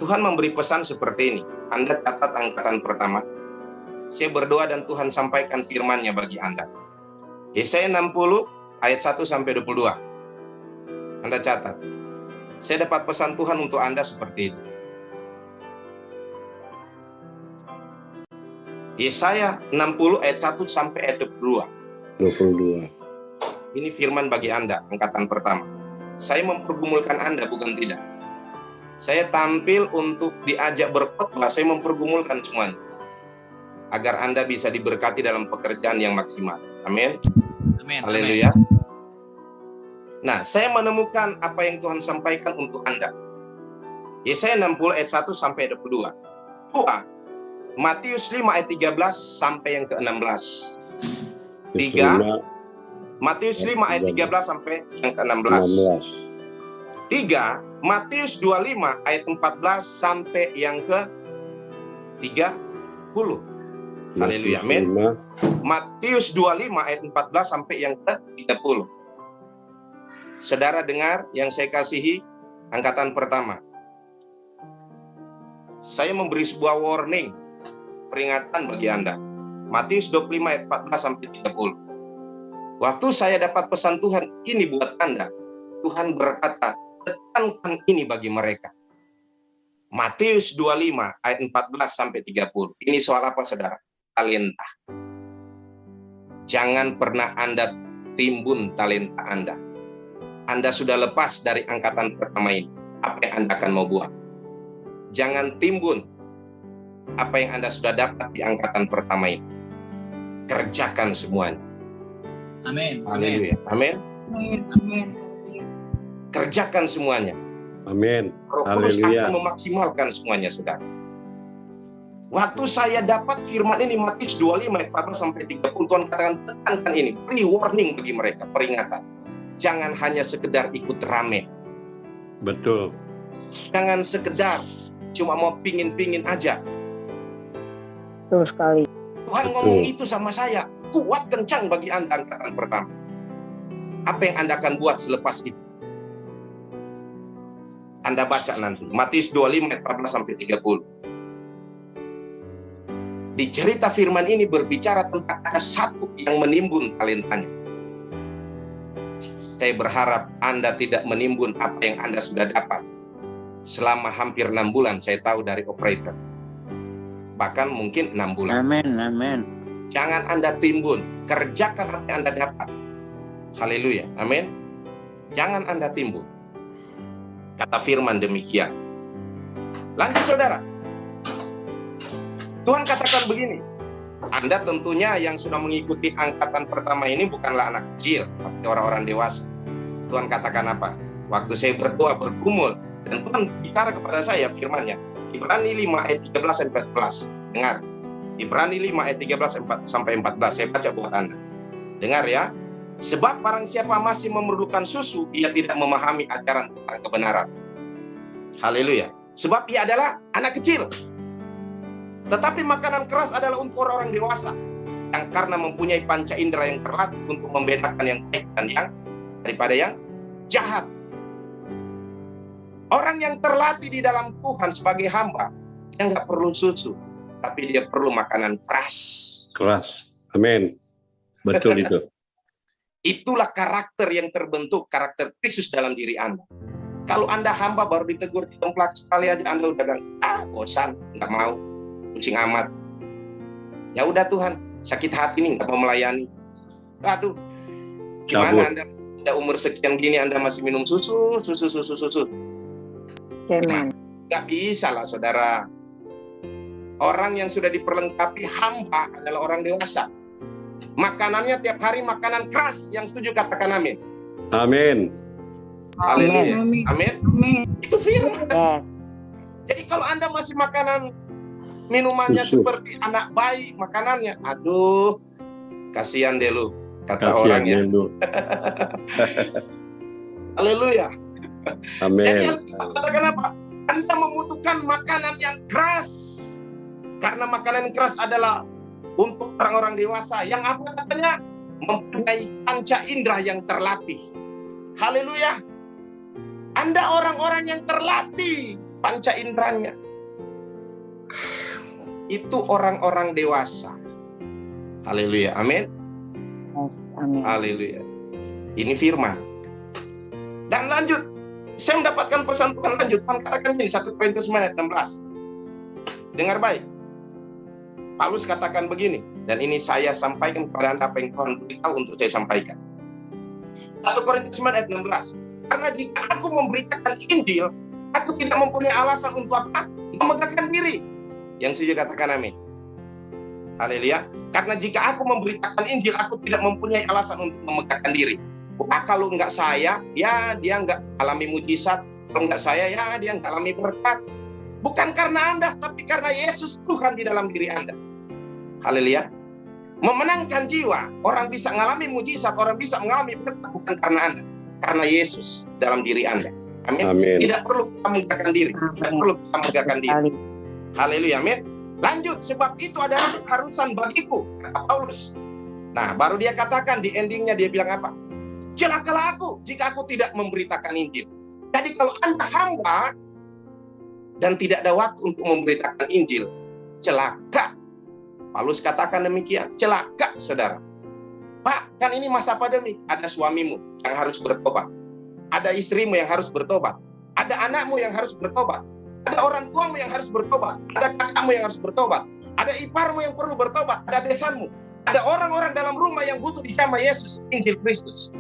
Tuhan memberi pesan seperti ini. Anda catat angkatan pertama. Saya berdoa dan Tuhan sampaikan firman-Nya bagi Anda. Yesaya 60 ayat 1 sampai 22. Anda catat. Saya dapat pesan Tuhan untuk Anda seperti ini. Yesaya 60 ayat 1 sampai ayat 22. Ini firman bagi Anda, angkatan pertama. Saya mempergumulkan Anda, bukan tidak. Saya tampil untuk diajak berkhotbah, saya mempergumulkan semuanya. Agar Anda bisa diberkati dalam pekerjaan yang maksimal. Amin. Amin. Haleluya. Nah, saya menemukan apa yang Tuhan sampaikan untuk Anda. Yesaya 60 ayat 1 sampai 22. 2. Matius 5 ayat 13 sampai yang ke-16. 3. Matius 5 ayat 13 sampai yang ke-16. 3. Matius 25 ayat 14 sampai yang ke-30. Haleluya, amin. Matius 25 ayat 14 sampai yang ke-30. Saudara dengar yang saya kasihi, angkatan pertama. Saya memberi sebuah warning, peringatan bagi Anda. Matius 25 ayat 14 sampai 30. Waktu saya dapat pesan Tuhan, ini buat Anda. Tuhan berkata, tekankan ini bagi mereka. Matius 25 ayat 14 sampai 30. Ini soal apa, saudara? Talenta. Jangan pernah Anda timbun talenta Anda. Anda sudah lepas dari angkatan pertama ini. Apa yang Anda akan mau buat? Jangan timbun apa yang Anda sudah dapat di angkatan pertama ini. Kerjakan semuanya. Amin. Haleluya. Amin. Amin. Kerjakan semuanya. Amin. Roh Kudus akan memaksimalkan semuanya, saudara. Waktu saya dapat firman ini, Matius 25 ayat 14 sampai 30, Tuhan katakan, tekankan ini, beri warning bagi mereka, peringatan. Jangan hanya sekedar ikut rame. Betul. Jangan sekedar cuma mau pingin-pingin aja. Betul sekali. Tuhan ngomong itu sama saya, kuat kencang bagi Anda angkatan pertama. Apa yang Anda akan buat selepas itu? Anda baca nanti, Matius 25 ayat 14 sampai 30. Di cerita firman ini berbicara tentang ada satu yang menimbun talentanya. Saya berharap Anda tidak menimbun apa yang Anda sudah dapat. Selama hampir 6 bulan saya tahu dari operator. Bahkan mungkin 6 bulan. Amin. Jangan Anda timbun, kerjakan apa yang Anda dapat. Haleluya, amin. Jangan Anda timbun. Kata firman demikian. Lanjut, saudara. Tuhan katakan begini. Anda tentunya yang sudah mengikuti angkatan pertama ini bukanlah anak kecil, tapi orang-orang dewasa. Tuhan katakan apa? Waktu saya berdoa, bergumul, dan Tuhan bicara kepada saya firman-Nya. Ibrani 5 ayat 13 sampai 14. Dengar. Ibrani 5 ayat 13 sampai 14. Saya baca buat Anda. Dengar ya. Sebab barang siapa masih memerlukan susu, ia tidak memahami ajaran tentang kebenaran. Haleluya. Sebab ia adalah anak kecil. Tetapi makanan keras adalah untuk orang dewasa, yang karena mempunyai panca indera yang terlatih untuk membedakan yang baik dan yang daripada yang jahat. Orang yang terlatih di dalam Tuhan sebagai hamba, dia nggak perlu susu, tapi dia perlu makanan keras. Keras. Amin. Betul itu. Itulah karakter yang terbentuk, karakter Kristus dalam diri Anda. Kalau Anda hamba baru ditegur di tempat sekali aja, Anda udah bilang, bosan, nggak mau, pusing amat. Ya udah Tuhan, sakit hati nih, nggak mau melayani. Aduh, gimana Anda udah umur sekian gini Anda masih minum susu? Amen. Nggak bisa lah, saudara. Orang yang sudah diperlengkapi hamba adalah orang dewasa. Makanannya tiap hari makanan keras. Yang setuju katakan amin. Amin. Haleluya. Amin. Amin. Itu firman. Yes. Jadi kalau Anda masih makanan minumannya Susu. seperti anak bayi makanannya, aduh, kasihan deh lu, kata Kasihan orang ya. dulu. Haleluya. Amin. Jadi Alkitab katakan apa? Anda membutuhkan makanan yang keras. Karena makanan yang keras adalah untuk orang-orang dewasa yang apa katanya? Mempunyai panca indera yang terlatih. Haleluya. Anda orang-orang yang terlatih panca inderanya. Itu orang-orang dewasa. Haleluya. Amin. Amin. Haleluya. Ini firman. Dan lanjut. Saya mendapatkan pesan Tuhan lanjut. Tuhan katakan ini 1 Korintus 9 ayat 16. Dengar baik. Paulus katakan begini, dan ini saya sampaikan kepada Anda apa yang Tuhan beritahu untuk saya sampaikan. 1 Korintus 9 ayat 16. Karena jika aku memberitakan Injil, aku tidak mempunyai alasan untuk apa? Memegahkan diri. Yang setuju katakan amin. Haleluya. Karena jika aku memberitakan Injil, aku tidak mempunyai alasan untuk memegahkan diri. Wah, kalau enggak saya, ya dia enggak alami mujizat. Kalau enggak saya, ya dia enggak alami berkat. Bukan karena Anda, tapi karena Yesus Tuhan di dalam diri Anda. Haleluya. Memenangkan jiwa, orang bisa mengalami mujizat, orang bisa mengalami berkat bukan karena Anda, karena Yesus dalam diri Anda. Amin. Amin. Tidak perlu kita megahkan diri, tidak perlu kita megahkan diri. Haleluya, amin. Lanjut, sebab itu adalah keharusan bagiku, kata Paulus. Nah, baru dia katakan di endingnya, dia bilang apa? Celakalah aku jika aku tidak memberitakan Injil. Jadi kalau Anda hamba dan tidak ada waktu untuk memberitakan Injil, celaka. Paulus katakan demikian, celaka saudara. Pak, kan ini masa pandemi, ada suamimu yang harus bertobat. Ada istrimu yang harus bertobat. Ada anakmu yang harus bertobat. Ada orang tuamu yang harus bertobat. Ada kakakmu yang harus bertobat. Ada iparmu yang perlu bertobat. Ada besanmu. Ada orang-orang dalam rumah yang butuh dijamah Yesus, Injil Kristus.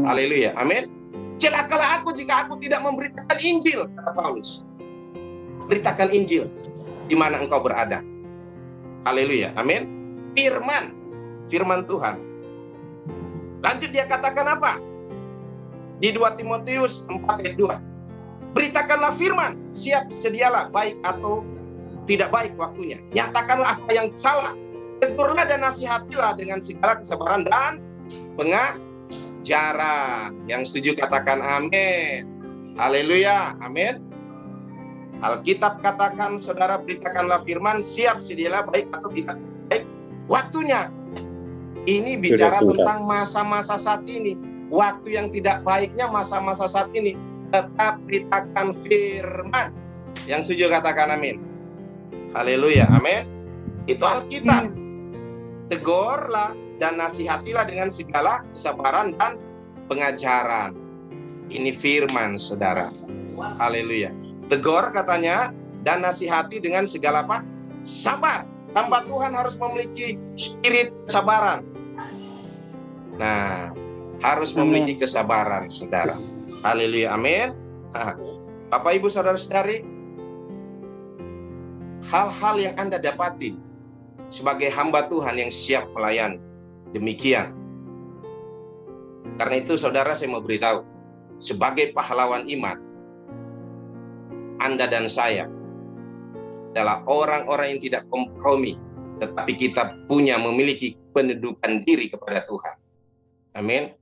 Haleluya, amin. Celakalah aku jika aku tidak memberitakan Injil, kata Paulus. Beritakan Injil di mana engkau berada. Haleluya, amin. Firman Tuhan. Lanjut dia katakan apa? Di 2 Timotius 4 ayat 2. Beritakanlah firman, siap sedialah baik atau tidak baik waktunya. Nyatakanlah apa yang salah. Tegurlah dan nasihatilah dengan segala kesabaran dan pengajaran. Yang setuju katakan amin. Haleluya, amin. Alkitab katakan, saudara, beritakanlah firman, siap sedialah baik atau tidak baik waktunya. Ini bicara tentang masa-masa saat ini. Waktu yang tidak baiknya masa-masa saat ini. Tetap beritakan firman. Yang setuju katakan amin. Haleluya, amin. Itu Alkitab. Tegurlah dan nasihatilah dengan segala kesabaran dan pengajaran. Ini firman, saudara. Haleluya. Tegur katanya, dan nasihati dengan segala apa? Sabar. Hamba Tuhan harus memiliki spirit kesabaran. Nah, harus memiliki kesabaran, saudara. Haleluya, amin. Bapak, Ibu, saudara-saudari, hal-hal yang Anda dapati sebagai hamba Tuhan yang siap melayani, demikian. Karena itu, saudara, saya mau beritahu, sebagai pahlawan iman, Anda dan saya adalah orang-orang yang tidak kompromi, tetapi kita memiliki pendudukan diri kepada Tuhan. Amin.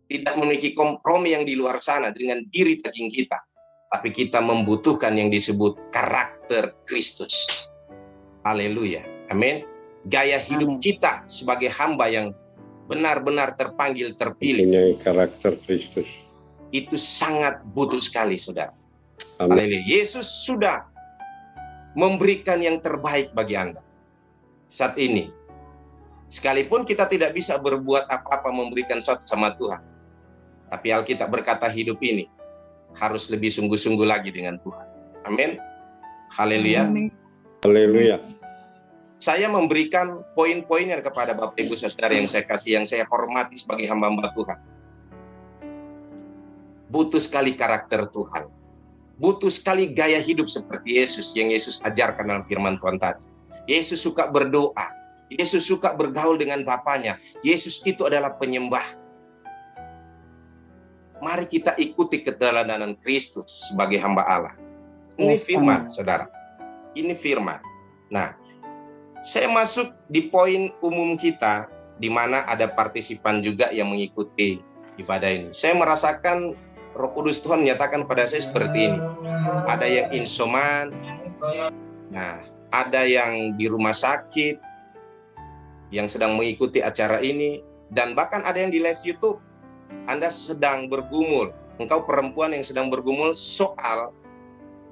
Tidak memiliki kompromi yang di luar sana dengan diri daging kita, tapi kita membutuhkan yang disebut karakter Kristus. Haleluya, amin. Gaya hidup kita sebagai hamba yang benar-benar terpanggil, terpilih, punya karakter Kristus, itu sangat butuh sekali, saudara. Amin. Haleluya. Yesus sudah memberikan yang terbaik bagi Anda saat ini. Sekalipun kita tidak bisa berbuat apa-apa memberikan sesuatu sama Tuhan, tapi Alkitab berkata hidup ini harus lebih sungguh-sungguh lagi dengan Tuhan. Amin. Haleluya. Haleluya. Saya memberikan poin-poinnya kepada Bapak Ibu Saudara yang saya kasih, yang saya hormati sebagai hamba-hamba Tuhan. Butuh sekali karakter Tuhan. Butuh sekali gaya hidup seperti Yesus yang Yesus ajarkan dalam firman Tuhan tadi. Yesus suka berdoa. Yesus suka bergaul dengan Bapanya. Yesus itu adalah penyembah. Mari kita ikuti keteladanan Kristus sebagai hamba Allah. Ini firman, saudara. Ini firman. Nah, saya masuk di poin umum kita, di mana ada partisipan juga yang mengikuti ibadah ini. Saya merasakan Roh Kudus Tuhan menyatakan pada saya seperti ini. Ada yang insoman, nah, ada yang di rumah sakit, yang sedang mengikuti acara ini, dan bahkan ada yang di live YouTube. Anda sedang bergumul, engkau perempuan yang sedang bergumul soal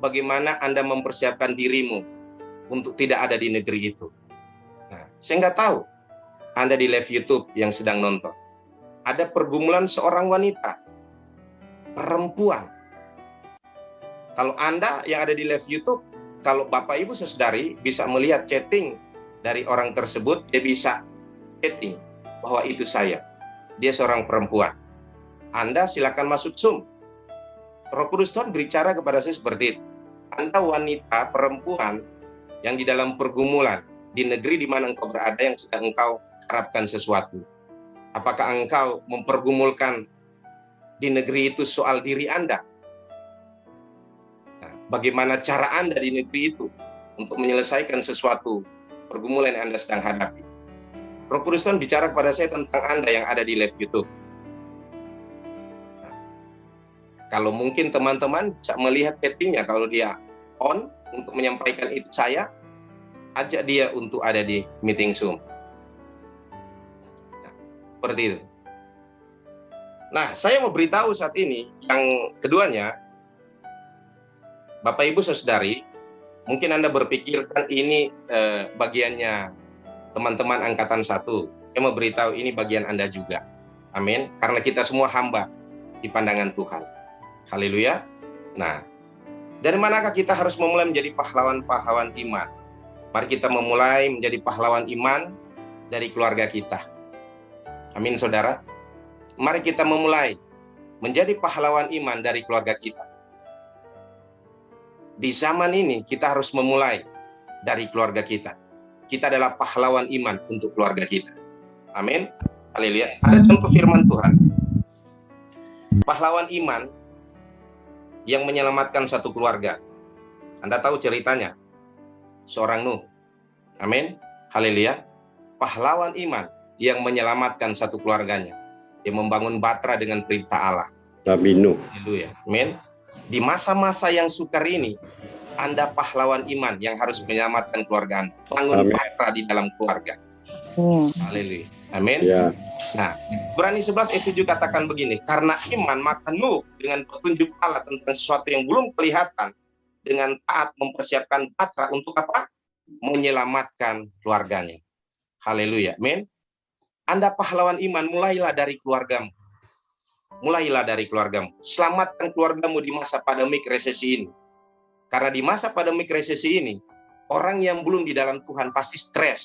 bagaimana Anda mempersiapkan dirimu untuk tidak ada di negeri itu. Nah, saya nggak tahu Anda di live YouTube yang sedang nonton. Ada pergumulan seorang wanita, perempuan. Kalau Anda yang ada di live YouTube, kalau Bapak Ibu Saudari bisa melihat chatting dari orang tersebut, dia bisa chatting bahwa itu saya. Dia seorang perempuan. Anda silakan masuk Zoom. Roh Kudus Tuhan berbicara kepada saya seperti itu. Anda wanita, perempuan yang di dalam pergumulan di negeri di mana engkau berada, yang sedang engkau harapkan sesuatu. Apakah engkau mempergumulkan di negeri itu soal diri Anda? Nah, bagaimana cara Anda di negeri itu untuk menyelesaikan sesuatu pergumulan yang Anda sedang hadapi? Roh Kudus Tuhan bicara kepada saya tentang Anda yang ada di live YouTube. Nah, kalau mungkin teman-teman bisa melihat chattingnya, kalau dia on untuk menyampaikan itu saya, ajak dia untuk ada di meeting Zoom. Nah, seperti itu. Nah, saya mau beritahu saat ini, yang keduanya, Bapak Ibu Saudari, mungkin Anda berpikirkan ini bagiannya teman-teman angkatan 1. Saya mau beritahu ini bagian Anda juga. Amin. Karena kita semua hamba di pandangan Tuhan. Haleluya. Nah, dari manakah kita harus memulai menjadi pahlawan-pahlawan iman? Mari kita memulai menjadi pahlawan iman dari keluarga kita. Amin, saudara. Mari kita memulai menjadi pahlawan iman dari keluarga kita. Di zaman ini kita harus memulai dari keluarga kita. Kita adalah pahlawan iman untuk keluarga kita. Amin. Haleluya. Ada contoh firman Tuhan. Pahlawan iman yang menyelamatkan satu keluarga. Anda tahu ceritanya. Seorang Nuh. Amin. Haleluya. Pahlawan iman yang menyelamatkan satu keluarganya. Yang membangun Batra dengan perintah Allah. Nabi Nuh. Haleluya. Amin. Di masa-masa yang sukar ini, Anda pahlawan iman yang harus menyelamatkan keluarga Anda. Bangun Batra di dalam keluarga. Haleluya. Amin. Ya. Nah, Ibrani 11 ayat 7 katakan begini, karena iman maka Nuh dengan petunjuk Allah tentang sesuatu yang belum kelihatan, dengan taat mempersiapkan Batra untuk apa? Menyelamatkan keluarganya. Haleluya. Amin. Anda pahlawan iman, mulailah dari keluargamu. Mulailah dari keluargamu. Selamatkan keluargamu di masa pandemik resesi ini. Karena di masa pandemik resesi ini, orang yang belum di dalam Tuhan pasti stres.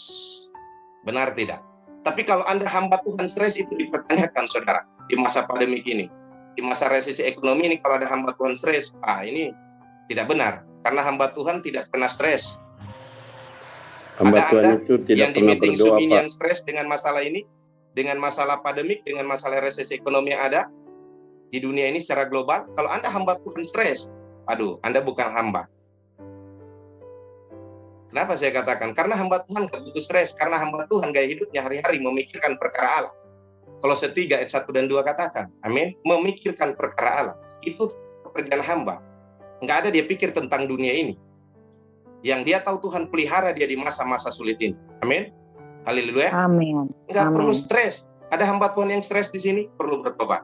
Benar tidak? Tapi kalau Anda hamba Tuhan, stres itu dipertanyakan, saudara. Di masa pandemik ini. Di masa resesi ekonomi ini, kalau ada hamba Tuhan stres, ini tidak benar. Karena hamba Tuhan tidak pernah stres. Hamba Tuhan Anda itu tidak yang di pernah meeting berdoa, Zoom ini Pak. yang stres dengan masalah ini, dengan masalah pandemik, dengan masalah resesi ekonomi yang ada di dunia ini secara global. Kalau Anda hamba Tuhan stres, Anda bukan hamba. Kenapa saya katakan? Karena hamba Tuhan gak butuh stres. Karena hamba Tuhan gaya hidupnya hari-hari memikirkan perkara Allah. Kolose 3 ayat 1 dan 2 katakan, amin, memikirkan perkara Allah. Itu pekerjaan hamba. Nggak ada dia pikir tentang dunia ini. Yang dia tahu Tuhan pelihara dia di masa-masa sulit ini. Amin. Haleluya. Amin. Nggak perlu stres. Ada hamba Tuhan yang stres di sini, perlu bertobat.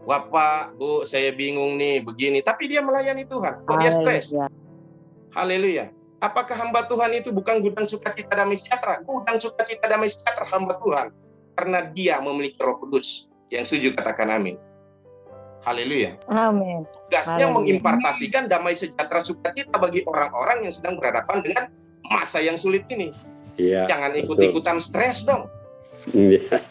Wah Pak, Bu, saya bingung nih, begini. Tapi dia melayani Tuhan. Kok dia stres? Haleluya. Apakah hamba Tuhan itu bukan gudang sukacita damai sejahtera? Gudang sukacita damai sejahtera hamba Tuhan. Karena dia memiliki Roh Kudus. Yang setuju katakan amin. Haleluya. Amin. Tugasnya mengimpartasikan damai sejahtera sukacita bagi orang-orang yang sedang berhadapan dengan masa yang sulit ini. Iya. Jangan ikut-ikutan stres dong. Iya.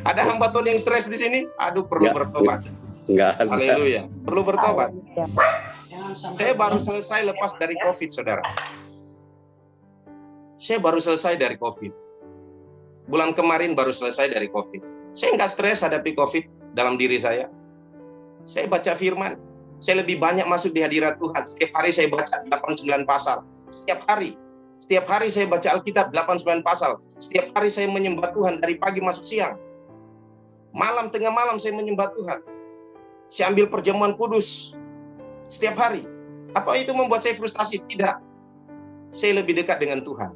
Ada hamba Tuhan yang stres di sini? Perlu bertobat. Enggak ada. Haleluya. Perlu bertobat. Saya baru selesai lepas dari COVID, saudara. Saya baru selesai dari COVID. Bulan kemarin baru selesai dari COVID. Saya nggak stres hadapi COVID dalam diri saya. Saya baca firman. Saya lebih banyak masuk di hadirat Tuhan. Setiap hari saya baca 89 pasal. Setiap hari. Setiap hari saya baca Alkitab 89 pasal. Setiap hari saya menyembah Tuhan dari pagi masuk siang. Malam, tengah malam saya menyembah Tuhan. Saya ambil perjamuan kudus. Setiap hari. Apa itu membuat saya frustasi? Tidak. Saya lebih dekat dengan Tuhan.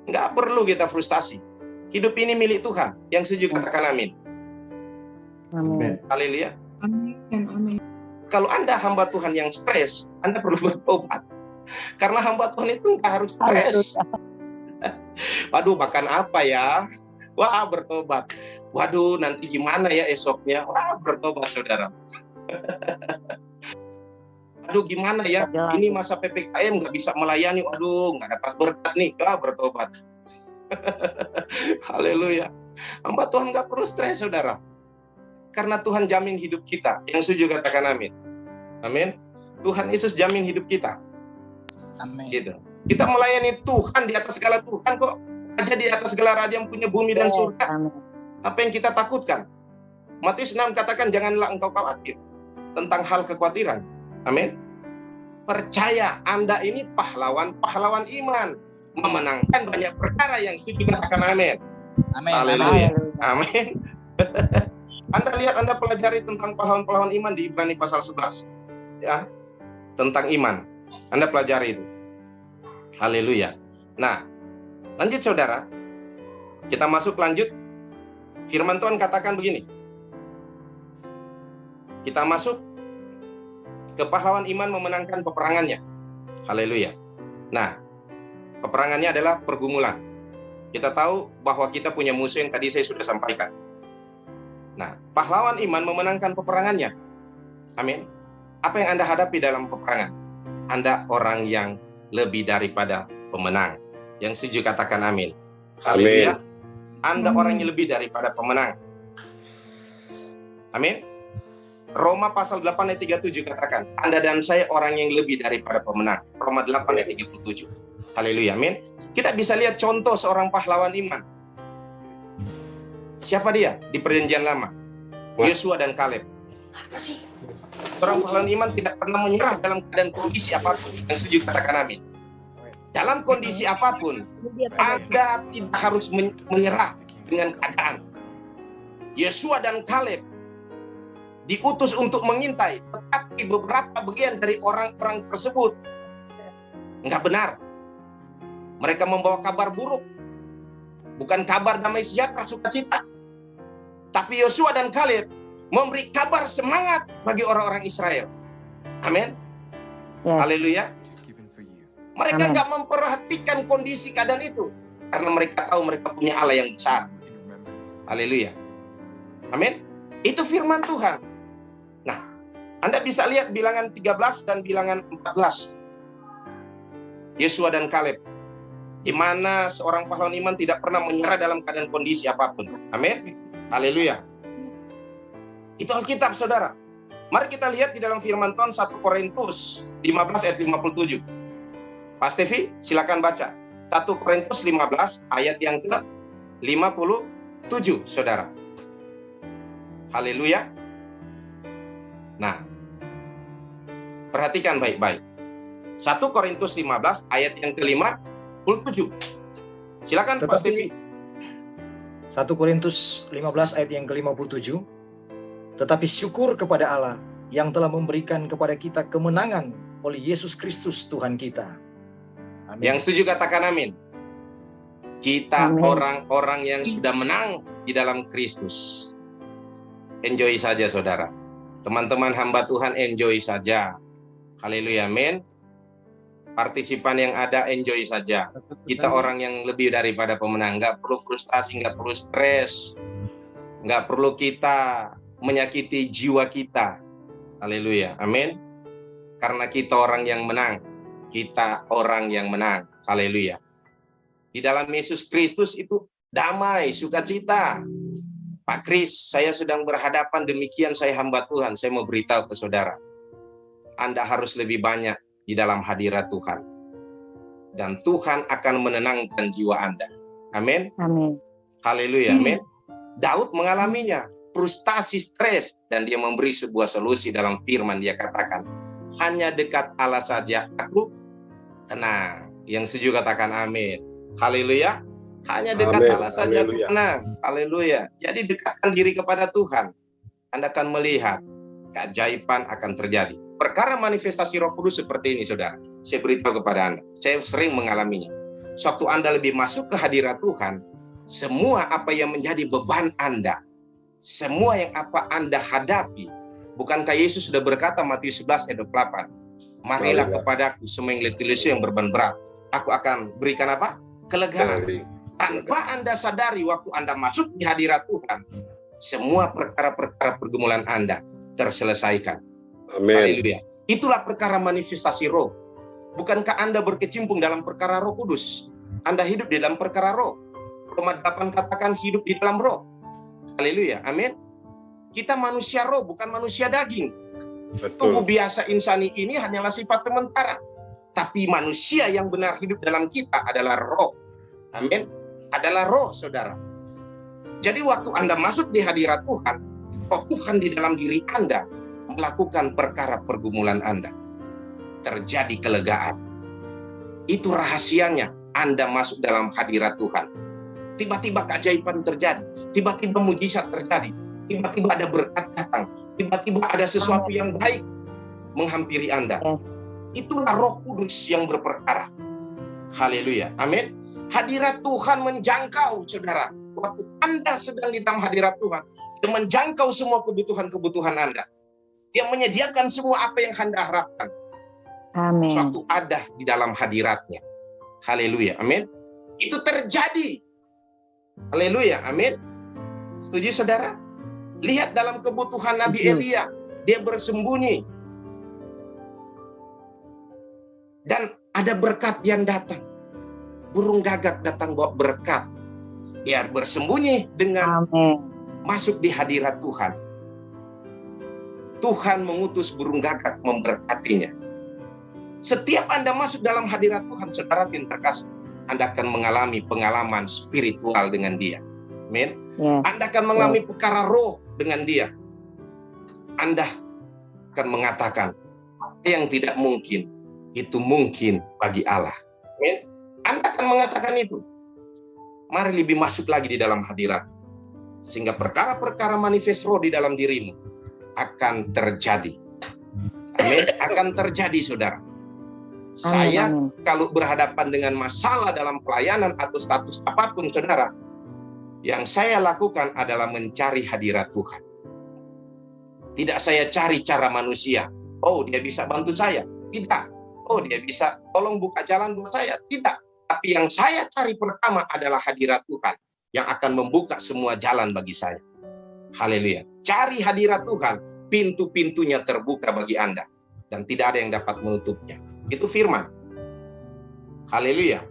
Nggak perlu kita frustasi. Hidup ini milik Tuhan. Yang setuju katakan amin. Amin. Haleluya. Amin. Amin. Kalau Anda hamba Tuhan yang stres, Anda perlu bertobat. Karena hamba Tuhan itu nggak harus stres. Waduh, makan apa ya? Wah, bertobat. Waduh, nanti gimana ya esoknya? Wah, bertobat, saudara. Aduh, gimana ya? Ini masa PPKM nggak bisa melayani. Waduh, nggak dapat berkat nih. Wah, bertobat. Haleluya. Hamba Tuhan nggak perlu stres, saudara. Karena Tuhan jamin hidup kita. Yang setuju katakan amin. Amin. Tuhan Yesus jamin hidup kita. Amin. Gitu. Kita melayani Tuhan di atas segala Tuhan kok. Raja di atas segala raja yang punya bumi dan surga. Amin. Apa yang kita takutkan? Matius 6 katakan, janganlah engkau khawatir tentang hal kekhawatiran. Amin. Percaya Anda ini pahlawan iman, memenangkan banyak perkara. Yang setuju katakan amin. Amin. Haleluya. Amin. Anda lihat, Anda pelajari tentang pahlawan-pahlawan iman di Ibrani pasal 11. Ya, tentang iman. Anda pelajari itu. Haleluya. Nah, lanjut saudara. Kita masuk lanjut. Firman Tuhan katakan begini. Kita masuk ke pahlawan iman memenangkan peperangannya. Haleluya. Nah, peperangannya adalah pergumulan. Kita tahu bahwa kita punya musuh yang tadi saya sudah sampaikan. Nah, pahlawan iman memenangkan peperangannya. Amin. Apa yang Anda hadapi dalam peperangan? Anda orang yang lebih daripada pemenang. Yang setuju katakan amin. Haleluya. Anda orang yang lebih daripada pemenang. Amin. Roma pasal 8 ayat 37 katakan, Anda dan saya orang yang lebih daripada pemenang. Roma 8 ayat 37. Haleluya, amin. Kita bisa lihat contoh seorang pahlawan iman. Siapa dia di perjanjian lama? Yosua dan Kaleb. Seorang pahlawan iman tidak pernah menyerah dalam keadaan kondisi apapun. Yang setuju katakan amin. Dalam kondisi apapun, Anda tidak harus menyerah dengan keadaan. Yosua dan Kaleb diutus untuk mengintai, tetapi beberapa bagian dari orang-orang tersebut enggak benar. Mereka membawa kabar buruk, bukan kabar damai sejahtera, sukacita. Tapi Yosua dan Kaleb memberi kabar semangat bagi orang-orang Israel. Amin. Haleluya. Mereka enggak memperhatikan kondisi keadaan itu, karena mereka tahu mereka punya Allah yang besar. Haleluya. Amin. Itu firman Tuhan. Nah, Anda bisa lihat bilangan 13 dan bilangan 14. Yosua dan Kaleb. Di mana seorang pahlawan iman tidak pernah menyerah dalam keadaan kondisi apapun. Amin. Haleluya. Itu Alkitab, saudara. Mari kita lihat di dalam firman Tuhan 1 Korintus 15 ayat 57. Pak Stevi, silakan baca. 1 Korintus 15 ayat yang ke-57, saudara. Haleluya. Nah, perhatikan baik-baik. 1 Korintus 15 ayat yang ke-57. Silakan Pak Stevi. 1 Korintus 15 ayat yang ke-57. Tetapi syukur kepada Allah yang telah memberikan kepada kita kemenangan oleh Yesus Kristus Tuhan kita. Amin. Yang setuju katakan amin. Kita orang-orang yang sudah menang di dalam Kristus. Enjoy saja, saudara. Teman-teman hamba Tuhan, enjoy saja. Haleluya, amin. Partisipan yang ada, enjoy saja. Kita orang yang lebih daripada pemenang. Nggak perlu frustasi, nggak perlu stres. Nggak perlu kita menyakiti jiwa kita. Haleluya, amin. Karena kita orang yang menang. Kita orang yang menang. Haleluya. Di dalam Yesus Kristus itu damai, sukacita. Pak Kris, saya sedang berhadapan demikian, saya hamba Tuhan. Saya mau beritahu ke saudara. Anda harus lebih banyak di dalam hadirat Tuhan. Dan Tuhan akan menenangkan jiwa Anda. Amin. Amin. Haleluya, amin. Daud mengalaminya. Frustasi, stres. Dan dia memberi sebuah solusi dalam firman. Dia katakan, hanya dekat Allah saja aku tenang. Yang setuju katakan amin. Haleluya. Hanya dekat Allah saja aku tenang. Haleluya. Jadi dekatkan diri kepada Tuhan. Anda akan melihat keajaiban akan terjadi. Perkara manifestasi Roh Kudus seperti ini, saudara. Saya beritahu kepada Anda. Saya sering mengalaminya. Suatu Anda lebih masuk ke hadirat Tuhan, semua apa yang menjadi beban Anda, semua yang apa Anda hadapi, bukankah Yesus sudah berkata Matius 11 ayat 28, marilah kepadaku semua yang letih lesu yang beban berat, aku akan berikan apa? Kelegaan. Tanpa Anda sadari waktu Anda masuk di hadirat Tuhan, semua perkara-perkara pergumulan Anda terselesaikan. Amin. Haleluya. Itulah perkara manifestasi roh. Bukankah Anda berkecimpung dalam perkara Roh Kudus? Anda hidup di dalam perkara roh. Roma 8 katakan hidup di dalam roh. Haleluya, amin. Kita manusia roh, bukan manusia daging. Tubuh biasa insani ini hanyalah sifat sementara. Tapi manusia yang benar hidup dalam kita adalah roh. Amin. adalah roh, saudara. Jadi waktu Anda masuk di hadirat Tuhan, roh Tuhan di dalam diri Anda melakukan perkara pergumulan Anda. Terjadi kelegaan. Itu rahasianya Anda masuk dalam hadirat Tuhan. Tiba-tiba keajaiban terjadi, tiba-tiba mujizat terjadi, tiba-tiba ada berkat datang, tiba-tiba ada sesuatu yang baik menghampiri Anda. Itulah Roh Kudus yang berperkara. Haleluya. Amin. Hadirat Tuhan menjangkau, saudara. Waktu Anda sedang di dalam hadirat Tuhan, dia menjangkau semua kebutuhan-kebutuhan Anda. Dia menyediakan semua apa yang Anda harapkan. Amin. Suatu ada di dalam hadiratnya. Haleluya. Amin. Itu terjadi. Haleluya. Amin. Setuju, saudara? Lihat dalam kebutuhan Nabi Elia. Dia bersembunyi. Dan ada berkat yang datang. Burung gagak datang bawa berkat. Dia bersembunyi dengan masuk di hadirat Tuhan. Tuhan mengutus burung gagak memberkatinya. Setiap Anda masuk dalam hadirat Tuhan, saudara yang terkasih, Anda akan mengalami pengalaman spiritual dengan Dia. Amin. Anda akan mengalami perkara roh dengan Dia. Anda akan mengatakan yang tidak mungkin itu mungkin bagi Allah. Amin. Anda akan mengatakan itu. Mari lebih masuk lagi di dalam hadirat. Sehingga perkara-perkara manifest roh di dalam dirimu akan terjadi. Amin. Akan terjadi, saudara. Saya kalau berhadapan dengan masalah dalam pelayanan atau status apapun, saudara, yang saya lakukan adalah mencari hadirat Tuhan. Tidak saya cari cara manusia. Oh, dia bisa bantu saya. Tidak. Oh, dia bisa tolong buka jalan buat saya. Tidak. Tapi yang saya cari pertama adalah hadirat Tuhan yang akan membuka semua jalan bagi saya. Haleluya. Cari hadirat Tuhan, pintu-pintunya terbuka bagi Anda. Dan tidak ada yang dapat menutupnya. Itu firman. Haleluya.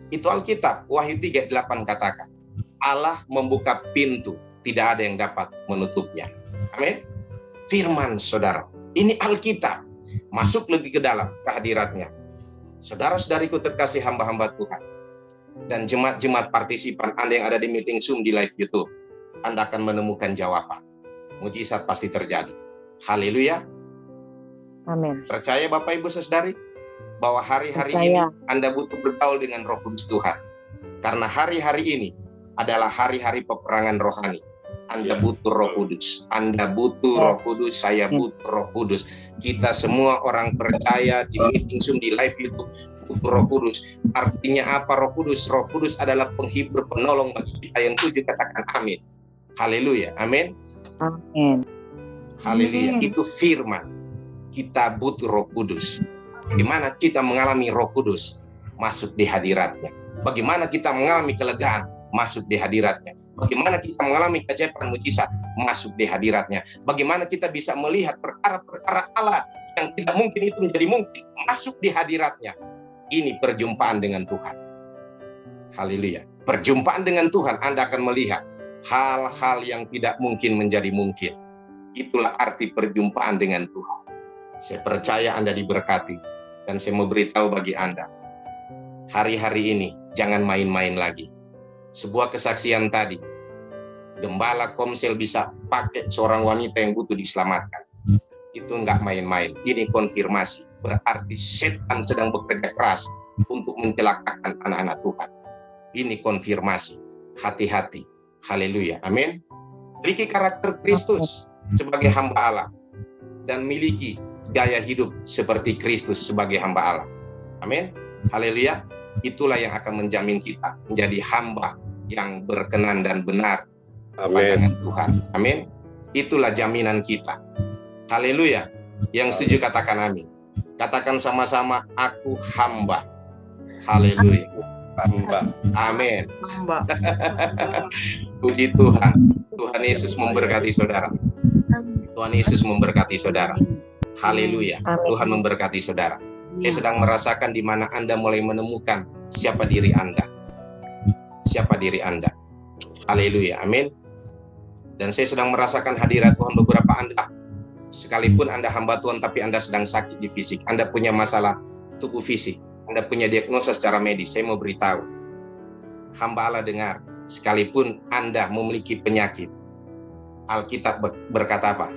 Itu Alkitab. Wahyu 3:8 katakan, Allah membuka pintu, tidak ada yang dapat menutupnya. Amin. Firman, saudara. Ini Alkitab. Masuk lebih ke dalam kehadiratnya. Saudara-saudariku terkasih hamba-hamba Tuhan. Dan jemaat-jemaat partisipan Anda yang ada di meeting Zoom di live YouTube. Anda akan menemukan jawaban. Mujizat pasti terjadi. Haleluya. Amin. Percaya Bapak Ibu Saudari bahwa hari-hari ini Anda butuh bergaul dengan Roh Kudus Tuhan. Karena hari-hari ini adalah hari-hari peperangan rohani. Anda butuh Roh Kudus. Anda butuh Roh Kudus, saya butuh Roh Kudus. Kita semua orang percaya di meeting Zoom di live YouTube butuh Roh Kudus. Artinya apa Roh Kudus? Roh Kudus adalah penghibur, penolong bagi kita yang setuju, katakan amin. Haleluya. Amin. Amin. Haleluya. Itu firman. Kita butuh Roh Kudus. Bagaimana kita mengalami Roh Kudus? Masuk di hadiratnya. Bagaimana kita mengalami kelegaan? Masuk di hadiratnya. Bagaimana kita mengalami keajaiban mujizat? Masuk di hadiratnya. Bagaimana kita bisa melihat perkara-perkara Allah yang tidak mungkin itu menjadi mungkin? Masuk di hadiratnya. Ini perjumpaan dengan Tuhan. Haleluya. Perjumpaan dengan Tuhan, Anda akan melihat hal-hal yang tidak mungkin menjadi mungkin. Itulah arti perjumpaan dengan Tuhan. Saya percaya Anda diberkati. Dan saya mau beritahu bagi Anda, hari-hari ini jangan main-main lagi. Sebuah kesaksian tadi, gembala Komsel bisa pakai seorang wanita yang butuh diselamatkan. Itu nggak main-main. Ini konfirmasi. Berarti setan sedang bekerja keras untuk mencelakakan anak-anak Tuhan. Ini konfirmasi. Hati-hati. Haleluya. Amin. Miliki karakter Kristus sebagai hamba Allah. Dan miliki gaya hidup seperti Kristus sebagai hamba Allah. Amin. Haleluya. Itulah yang akan menjamin kita menjadi hamba yang berkenan dan benar pandangan Tuhan. Amin. Itulah jaminan kita. Haleluya. Yang setuju katakan amin. Katakan sama-sama, aku hamba. Haleluya. Hamba. Amin. Hamba. Puji Tuhan. Tuhan Yesus memberkati saudara. Tuhan Yesus memberkati saudara. Haleluya. Tuhan memberkati saudara. Saya sedang merasakan di mana Anda mulai menemukan siapa diri Anda. Siapa diri Anda. Haleluya. Amin. Dan saya sedang merasakan hadirat Tuhan beberapa Anda. Sekalipun Anda hamba Tuhan, tapi Anda sedang sakit di fisik. Anda punya masalah tubuh fisik. Anda punya diagnosa secara medis. Saya mau beritahu. hamba Allah dengar, sekalipun Anda memiliki penyakit, Alkitab berkata apa?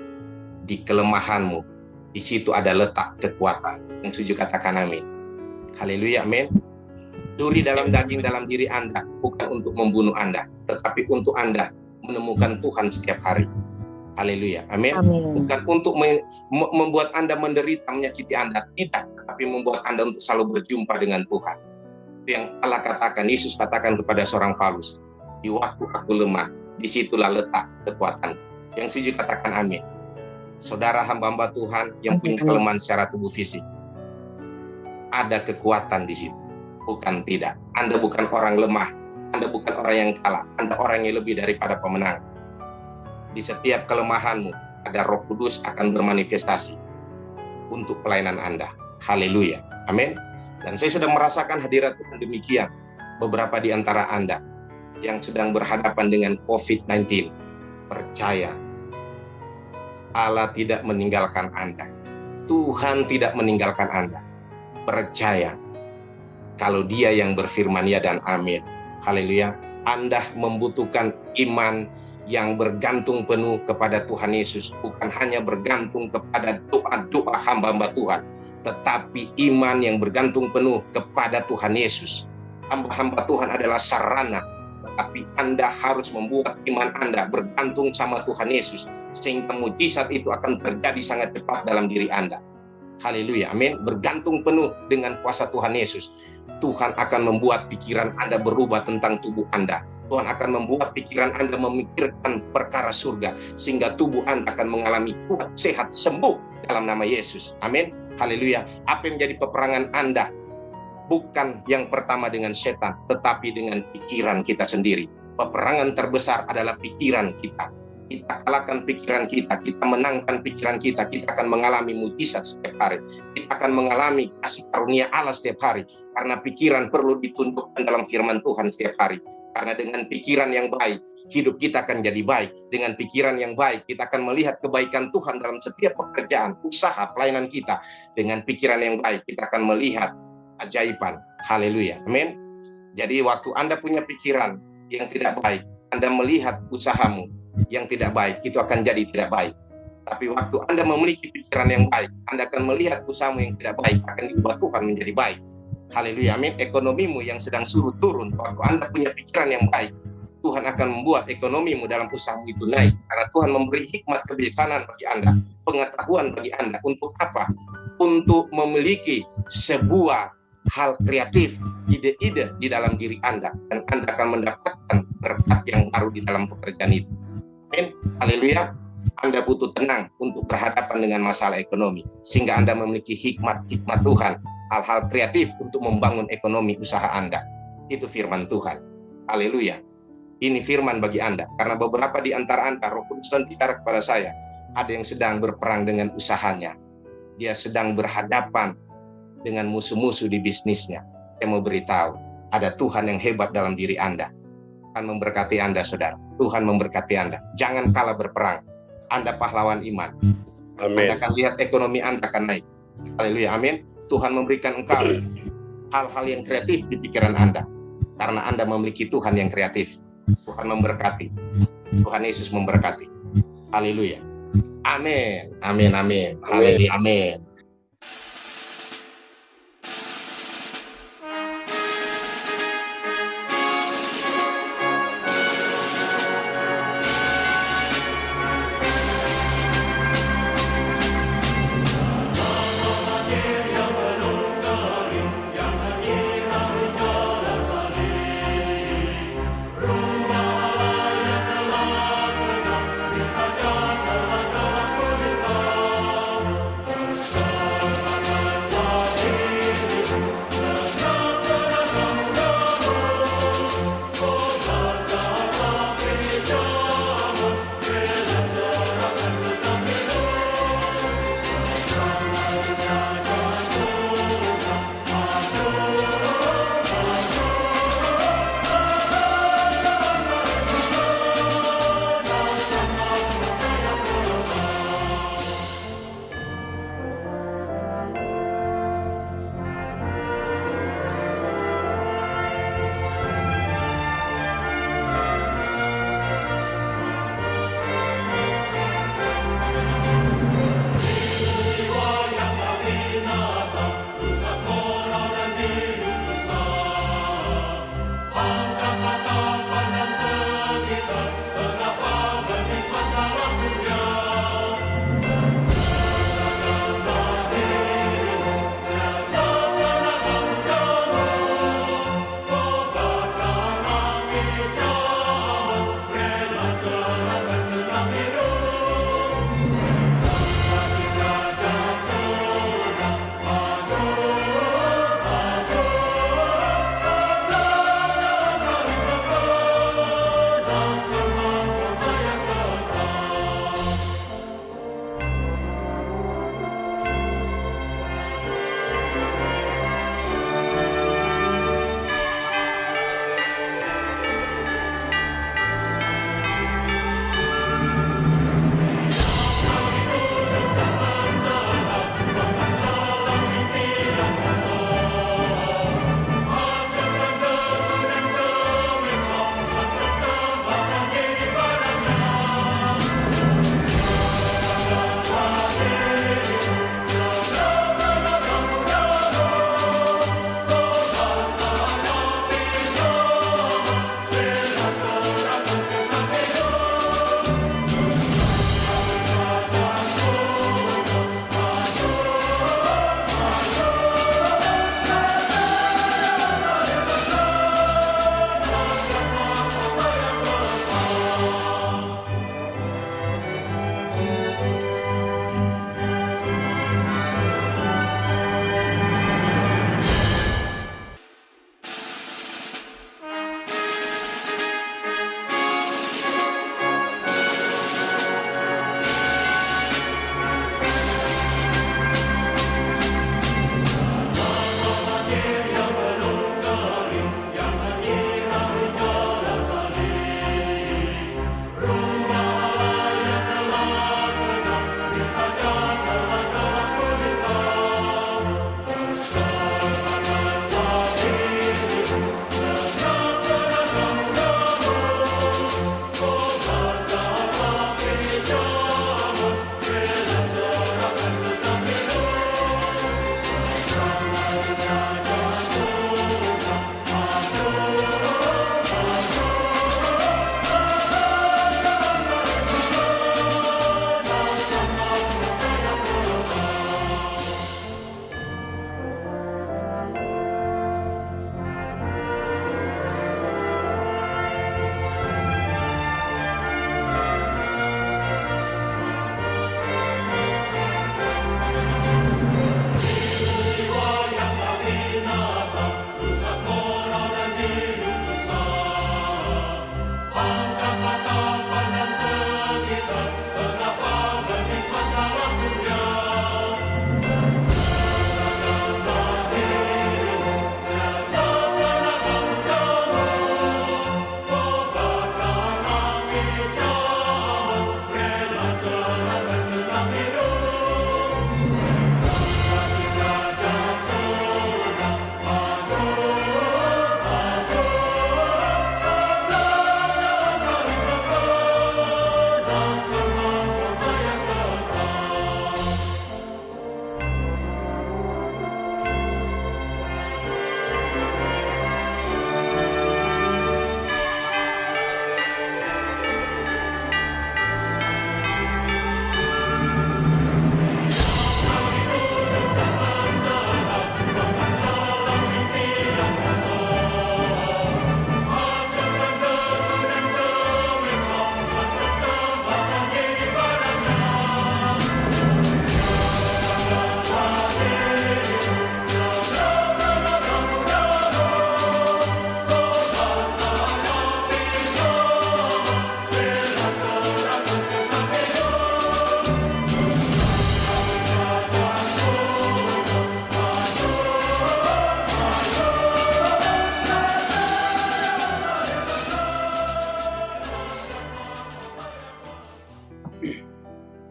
Di kelemahanmu, di situ ada letak kekuatan. Yang setuju katakan amin. Haleluya, amin. Duri dalam daging dalam diri Anda bukan untuk membunuh Anda, tetapi untuk Anda menemukan Tuhan setiap hari. Haleluya, amin. Bukan untuk membuat Anda menderita, menyakiti Anda, tidak, tetapi membuat Anda untuk selalu berjumpa dengan Tuhan. Itu yang Allah katakan, Yesus katakan kepada seorang Paulus, di waktu aku lemah, disitulah letak kekuatan. Yang setuju katakan amin. Saudara hamba-hamba Tuhan yang punya kelemahan secara tubuh fisik, ada kekuatan di situ, bukan tidak. Anda bukan orang lemah, Anda bukan orang yang kalah, Anda orang yang lebih daripada pemenang. Di setiap kelemahanmu, ada Roh Kudus akan bermanifestasi untuk pelayanan Anda. Haleluya, amin. Dan saya sedang merasakan hadirat Tuhan demikian. Beberapa di antara Anda yang sedang berhadapan dengan COVID-19, percaya, Allah tidak meninggalkan Anda. Tuhan tidak meninggalkan Anda. Percaya, kalau Dia yang berfirman ya dan amin. Haleluya. Anda membutuhkan iman yang bergantung penuh kepada Tuhan Yesus, bukan hanya bergantung kepada doa-doa hamba-hamba Tuhan, tetapi iman yang bergantung penuh kepada Tuhan Yesus. Hamba-hamba Tuhan adalah sarana, tetapi Anda harus membuat iman Anda bergantung sama Tuhan Yesus, sehingga mujizat itu akan terjadi sangat cepat dalam diri Anda. Haleluya, amin. Bergantung penuh dengan kuasa Tuhan Yesus, Tuhan akan membuat pikiran Anda berubah tentang tubuh Anda. Tuhan akan membuat pikiran Anda memikirkan perkara surga, sehingga tubuh Anda akan mengalami kuat, sehat, sembuh dalam nama Yesus. Amin. Haleluya. Apa yang menjadi peperangan Anda? Bukan yang pertama dengan setan, tetapi dengan pikiran kita sendiri. Peperangan terbesar adalah pikiran kita. Kita kalahkan pikiran kita, kita menangkan pikiran kita, kita akan mengalami mujizat setiap hari. Kita akan mengalami kasih karunia Allah setiap hari. Karena pikiran perlu ditundukkan dalam firman Tuhan setiap hari. Karena dengan pikiran yang baik, hidup kita akan jadi baik. Dengan pikiran yang baik, kita akan melihat kebaikan Tuhan dalam setiap pekerjaan, usaha, pelayanan kita. Dengan pikiran yang baik, kita akan melihat ajaiban. Haleluya. Amin. Jadi waktu Anda punya pikiran yang tidak baik, Anda melihat usahamu yang tidak baik, itu akan jadi tidak baik. Tapi waktu Anda memiliki pikiran yang baik, Anda akan melihat usahamu yang tidak baik akan diubah Tuhan menjadi baik. Haleluya, amin. Ekonomimu yang sedang surut turun, waktu Anda punya pikiran yang baik, Tuhan akan membuat ekonomimu dalam usahamu itu naik. Karena Tuhan memberi hikmat kebijaksanaan bagi Anda, pengetahuan bagi Anda. Untuk apa? Untuk memiliki sebuah hal kreatif, ide-ide di dalam diri Anda. Dan Anda akan mendapatkan berkat yang baru di dalam pekerjaan itu. Amin. Haleluya. Anda butuh tenang untuk berhadapan dengan masalah ekonomi, sehingga Anda memiliki hikmat Tuhan, hal-hal kreatif untuk membangun ekonomi usaha Anda. Itu firman Tuhan. Haleluya. Ini firman bagi Anda, karena beberapa di antara Anda, Roh Kudus bicara kepada saya, ada yang sedang berperang dengan usahanya. Dia sedang berhadapan dengan musuh-musuh di bisnisnya. Saya mau beritahu, ada Tuhan yang hebat dalam diri Anda. Akan memberkati Anda, saudara. Tuhan memberkati Anda. Jangan kalah berperang. Anda pahlawan iman. Amin. Anda akan lihat ekonomi Anda akan naik. Haleluya, amin. Tuhan memberikan engkau hal-hal yang kreatif di pikiran Anda. Karena Anda memiliki Tuhan yang kreatif. Tuhan memberkati. Tuhan Yesus memberkati. Haleluya. Amin. Amin, amin. Haleluya, amin.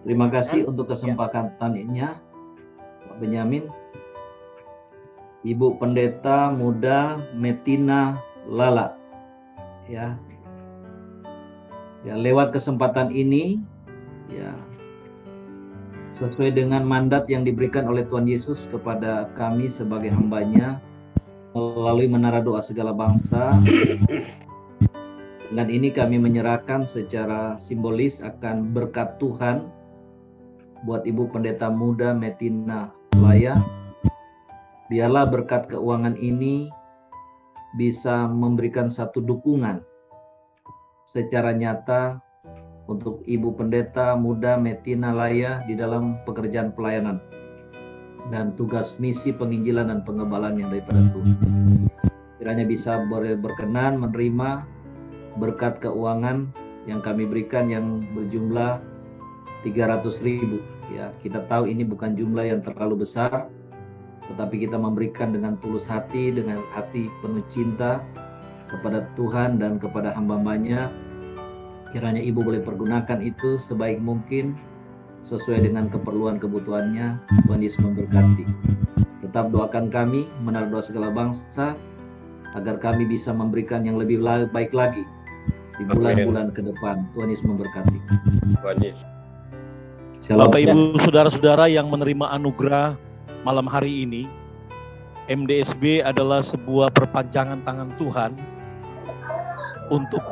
Terima kasih untuk kesempatannya, Pak Benyamin. Ibu Pendeta Muda Metina Lala. Ya, lewat kesempatan ini, ya, sesuai dengan mandat yang diberikan oleh Tuhan Yesus kepada kami sebagai hamba-Nya melalui Menara Doa Segala Bangsa. Dengan ini kami menyerahkan secara simbolis akan berkat Tuhan buat Ibu Pendeta Muda Metina Laya. Biarlah berkat keuangan ini bisa memberikan satu dukungan secara nyata untuk Ibu Pendeta Muda Metina Laya di dalam pekerjaan pelayanan dan tugas misi penginjilan dan pengembalaan yang daripada Tuhan. Kiranya bisa berkenan menerima berkat keuangan yang kami berikan yang berjumlah 300.000. Ya, kita tahu ini bukan jumlah yang terlalu besar, tetapi kita memberikan dengan tulus hati, dengan hati penuh cinta kepada Tuhan dan kepada hamba-hambanya. Kiranya Ibu boleh pergunakan itu sebaik mungkin sesuai dengan keperluan kebutuhannya. Tuhan Yesus memberkati. Tetap doakan kami, Menara Doa Segala Bangsa, agar kami bisa memberikan yang lebih baik lagi di bulan-bulan ke depan. Tuhan Yesus memberkati. Tuhan Yesus. Bapak Ibu saudara-saudara yang menerima anugerah malam hari ini, MDSB adalah sebuah perpanjangan tangan Tuhan untuk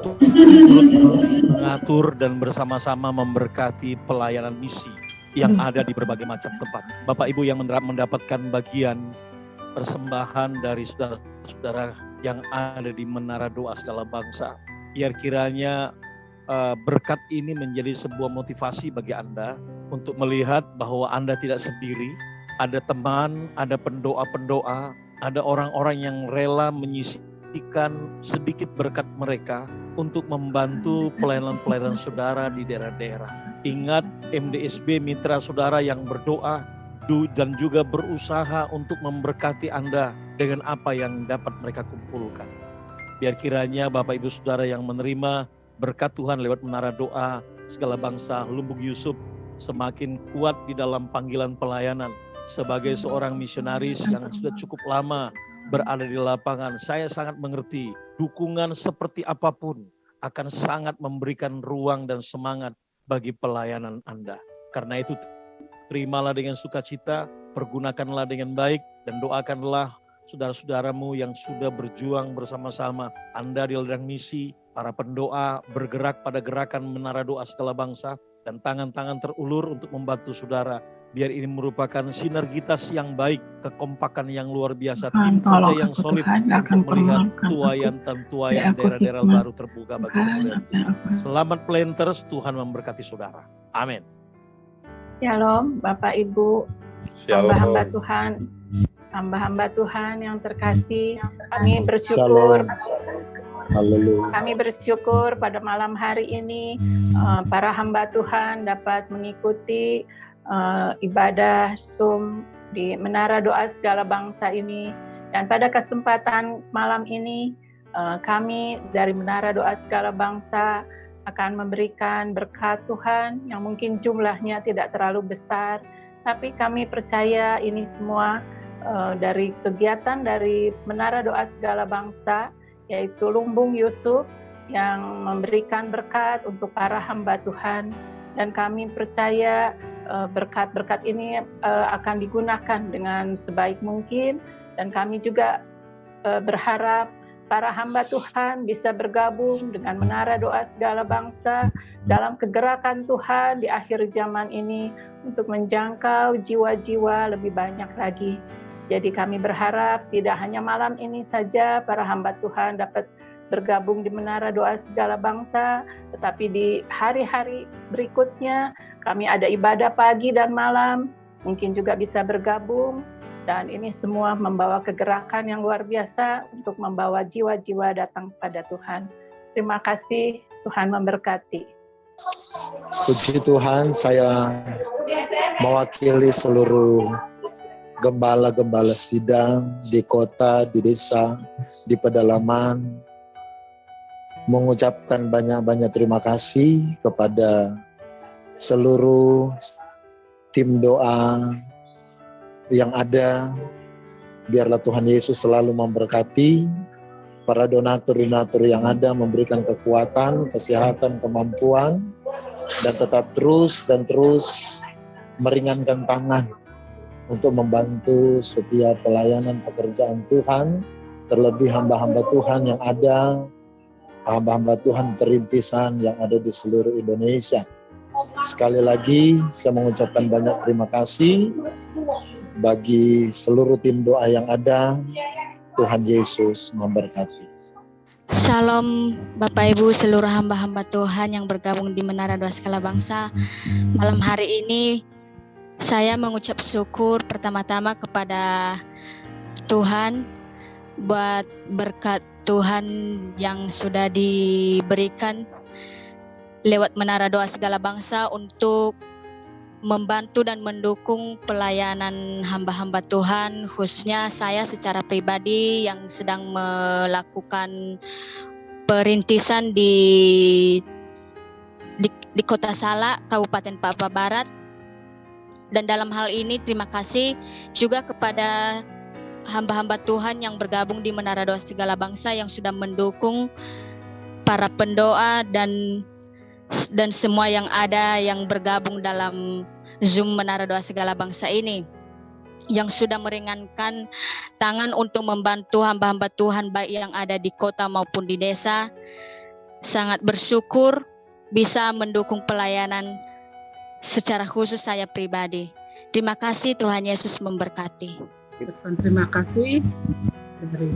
mengatur dan bersama-sama memberkati pelayanan misi yang ada di berbagai macam tempat. Bapak Ibu yang mendapatkan bagian persembahan dari saudara-saudara yang ada di Menara Doa Segala Bangsa, biar kiranya berkat ini menjadi sebuah motivasi bagi Anda untuk melihat bahwa Anda tidak sendiri. Ada teman, ada pendoa-pendoa, ada orang-orang yang rela menyisihkan sedikit berkat mereka untuk membantu pelayanan-pelayanan saudara di daerah-daerah. Ingat, MDSB mitra saudara yang berdoa dan juga berusaha untuk memberkati Anda dengan apa yang dapat mereka kumpulkan. Biar kiranya Bapak Ibu Saudara yang menerima berkat Tuhan lewat Menara Doa Segala Bangsa Lumbung Yusuf semakin kuat di dalam panggilan pelayanan. Sebagai seorang misionaris yang sudah cukup lama berada di lapangan, saya sangat mengerti dukungan seperti apapun akan sangat memberikan ruang dan semangat bagi pelayanan Anda. Karena itu terimalah dengan sukacita, pergunakanlah dengan baik, dan doakanlah saudara-saudaramu yang sudah berjuang bersama-sama. Anda di ladang misi, para pendoa bergerak pada gerakan Menara Doa Segala Bangsa, dan tangan-tangan terulur untuk membantu saudara. Biar ini merupakan sinergitas yang baik, kekompakan yang luar biasa, tim kerja yang solid untuk melihat tuayan daerah-daerah baru terbuka bagi kemuliaan. Selamat planters, Tuhan memberkati saudara. Amin. Shalom, Bapak Ibu, hamba-hamba Tuhan, hamba-hamba Tuhan yang terkasih. Kami bersyukur Haleluya. Kami bersyukur pada malam hari ini para hamba Tuhan dapat mengikuti ibadah Zoom di Menara Doa Segala Bangsa ini. Dan pada kesempatan malam ini kami dari Menara Doa Segala Bangsa akan memberikan berkat Tuhan yang mungkin jumlahnya tidak terlalu besar, tapi kami percaya ini semua dari kegiatan dari Menara Doa Segala Bangsa, yaitu Lumbung Yusuf yang memberikan berkat untuk para hamba Tuhan, dan kami percaya berkat-berkat ini akan digunakan dengan sebaik mungkin, dan kami juga berharap para hamba Tuhan bisa bergabung dengan Menara Doa Segala Bangsa dalam kegerakan Tuhan di akhir zaman ini untuk menjangkau jiwa-jiwa lebih banyak lagi. Jadi kami berharap tidak hanya malam ini saja para hamba Tuhan dapat bergabung di Menara Doa Segala Bangsa, tetapi di hari-hari berikutnya kami ada ibadah pagi dan malam, mungkin juga bisa bergabung, dan ini semua membawa kegerakan yang luar biasa untuk membawa jiwa-jiwa datang kepada Tuhan. Terima kasih, Tuhan memberkati. Puji Tuhan, saya mewakili seluruh gembala-gembala sidang di kota, di desa, di pedalaman, mengucapkan banyak-banyak terima kasih kepada seluruh tim doa yang ada. Biarlah Tuhan Yesus selalu memberkati para donatur-donatur yang ada, memberikan kekuatan, kesehatan, kemampuan, dan tetap terus meringankan tangan untuk membantu setiap pelayanan pekerjaan Tuhan, terlebih hamba-hamba Tuhan yang ada, hamba-hamba Tuhan perintisan yang ada di seluruh Indonesia. Sekali lagi saya mengucapkan banyak terima kasih bagi seluruh tim doa yang ada. Tuhan Yesus memberkati. Shalom Bapak Ibu seluruh hamba-hamba Tuhan yang bergabung di Menara Doa Segala Bangsa. Malam hari ini saya mengucap syukur pertama-tama kepada Tuhan buat berkat Tuhan yang sudah diberikan lewat Menara Doa Segala Bangsa untuk membantu dan mendukung pelayanan hamba-hamba Tuhan, khususnya saya secara pribadi yang sedang melakukan perintisan di Kota Salak, Kabupaten Papua Barat. Dan dalam hal ini terima kasih juga kepada hamba-hamba Tuhan yang bergabung di Menara Doa Segala Bangsa yang sudah mendukung para pendoa dan semua yang ada yang bergabung dalam Zoom Menara Doa Segala Bangsa ini, yang sudah meringankan tangan untuk membantu hamba-hamba Tuhan baik yang ada di kota maupun di desa. Sangat bersyukur bisa mendukung pelayanan secara khusus saya pribadi. Terima kasih, Tuhan Yesus memberkati. Terima kasih dari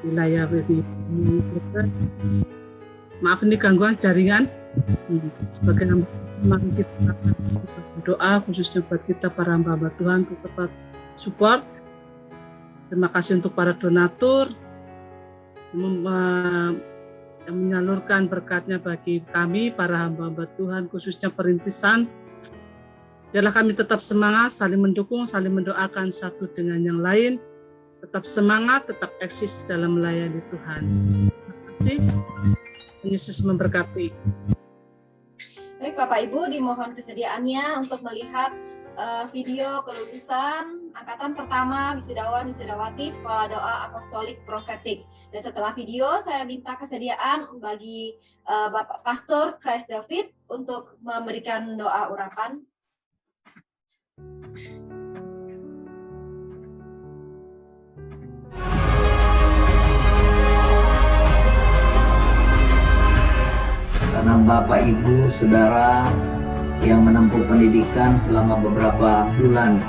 wilayah Universitas. Maaf ini gangguan jaringan. Sebagai mari kita berdoa khususnya buat kita para hamba Tuhan untuk tetap support. Terima kasih untuk para donatur yang menyalurkan berkatnya bagi kami para hamba-hamba Tuhan khususnya perintisan. Biarlah kami tetap semangat, saling mendukung, saling mendoakan satu dengan yang lain. Tetap semangat, tetap eksis dalam melayani Tuhan. Terima kasih. Yesus memberkati. Baik Bapak Ibu, dimohon kesediaannya untuk melihat video kelulusan angkatan pertama wisudawan wisudawati Sekolah Doa Apostolik Profetik. Dan setelah video saya minta kesediaan bagi Bapak Pastor Christ David untuk memberikan doa urapan. Karena Bapak Ibu Saudara yang menempuh pendidikan selama beberapa bulan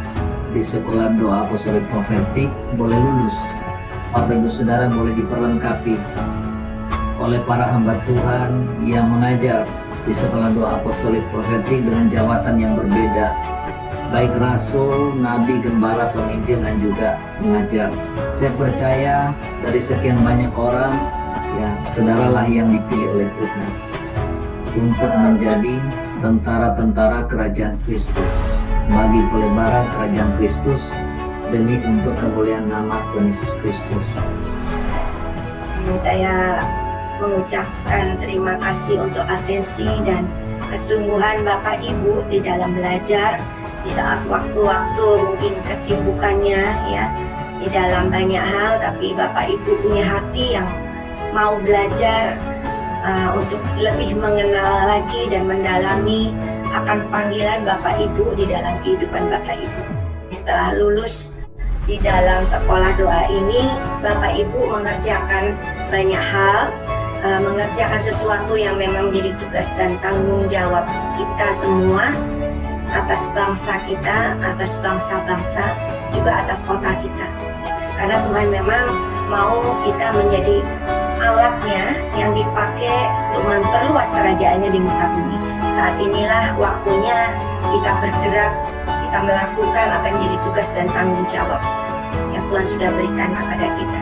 di Sekolah Doa Apostolik Profetik boleh lulus. Bapak Ibu Saudara boleh diperlengkapi oleh para hamba Tuhan yang mengajar di Sekolah Doa Apostolik Profetik dengan jawatan yang berbeda. baik rasul, nabi, gembala, penginjil, dan juga pengajar. Saya percaya dari sekian banyak orang, ya saudaralah yang dipilih oleh Tuhan untuk menjadi tentara-tentara kerajaan Kristus, bagi pelebaran kerajaan Kristus, demi untuk kemuliaan nama Tuhan Yesus Kristus. Saya mengucapkan terima kasih untuk atensi dan kesungguhan Bapak Ibu di dalam belajar di saat waktu-waktu mungkin kesibukannya ya di dalam banyak hal, tapi Bapak Ibu punya hati yang mau belajar untuk lebih mengenal lagi dan mendalami akan panggilan Bapak Ibu di dalam kehidupan Bapak Ibu. Setelah lulus di dalam sekolah doa ini, Bapak Ibu mengerjakan banyak hal, mengerjakan sesuatu yang memang menjadi tugas dan tanggung jawab kita semua atas bangsa kita, atas bangsa-bangsa, juga atas kota kita. Karena Tuhan memang mau kita menjadi alatnya yang dipakai untuk memperluas kerajaannya di muka bumi. Saat inilah waktunya kita bergerak, kita melakukan apa yang menjadi tugas dan tanggung jawab yang Tuhan sudah berikan kepada kita.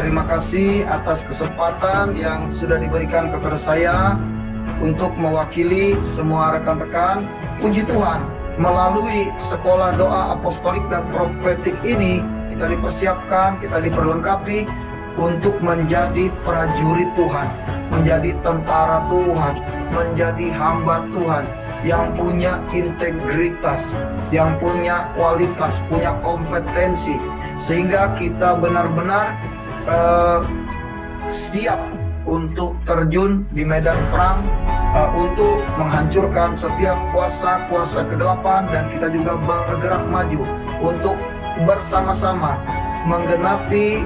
Terima kasih atas kesempatan yang sudah diberikan kepada saya untuk mewakili semua rekan-rekan. Puji Tuhan, melalui sekolah doa apostolik dan profetik ini, kita dipersiapkan, kita diperlengkapi untuk menjadi prajurit Tuhan, menjadi tentara Tuhan, menjadi hamba Tuhan, yang punya integritas, yang punya kualitas, punya kompetensi, sehingga kita benar-benar siap untuk terjun di medan perang, untuk menghancurkan setiap kuasa-kuasa kegelapan, dan kita juga bergerak maju untuk bersama-sama menggenapi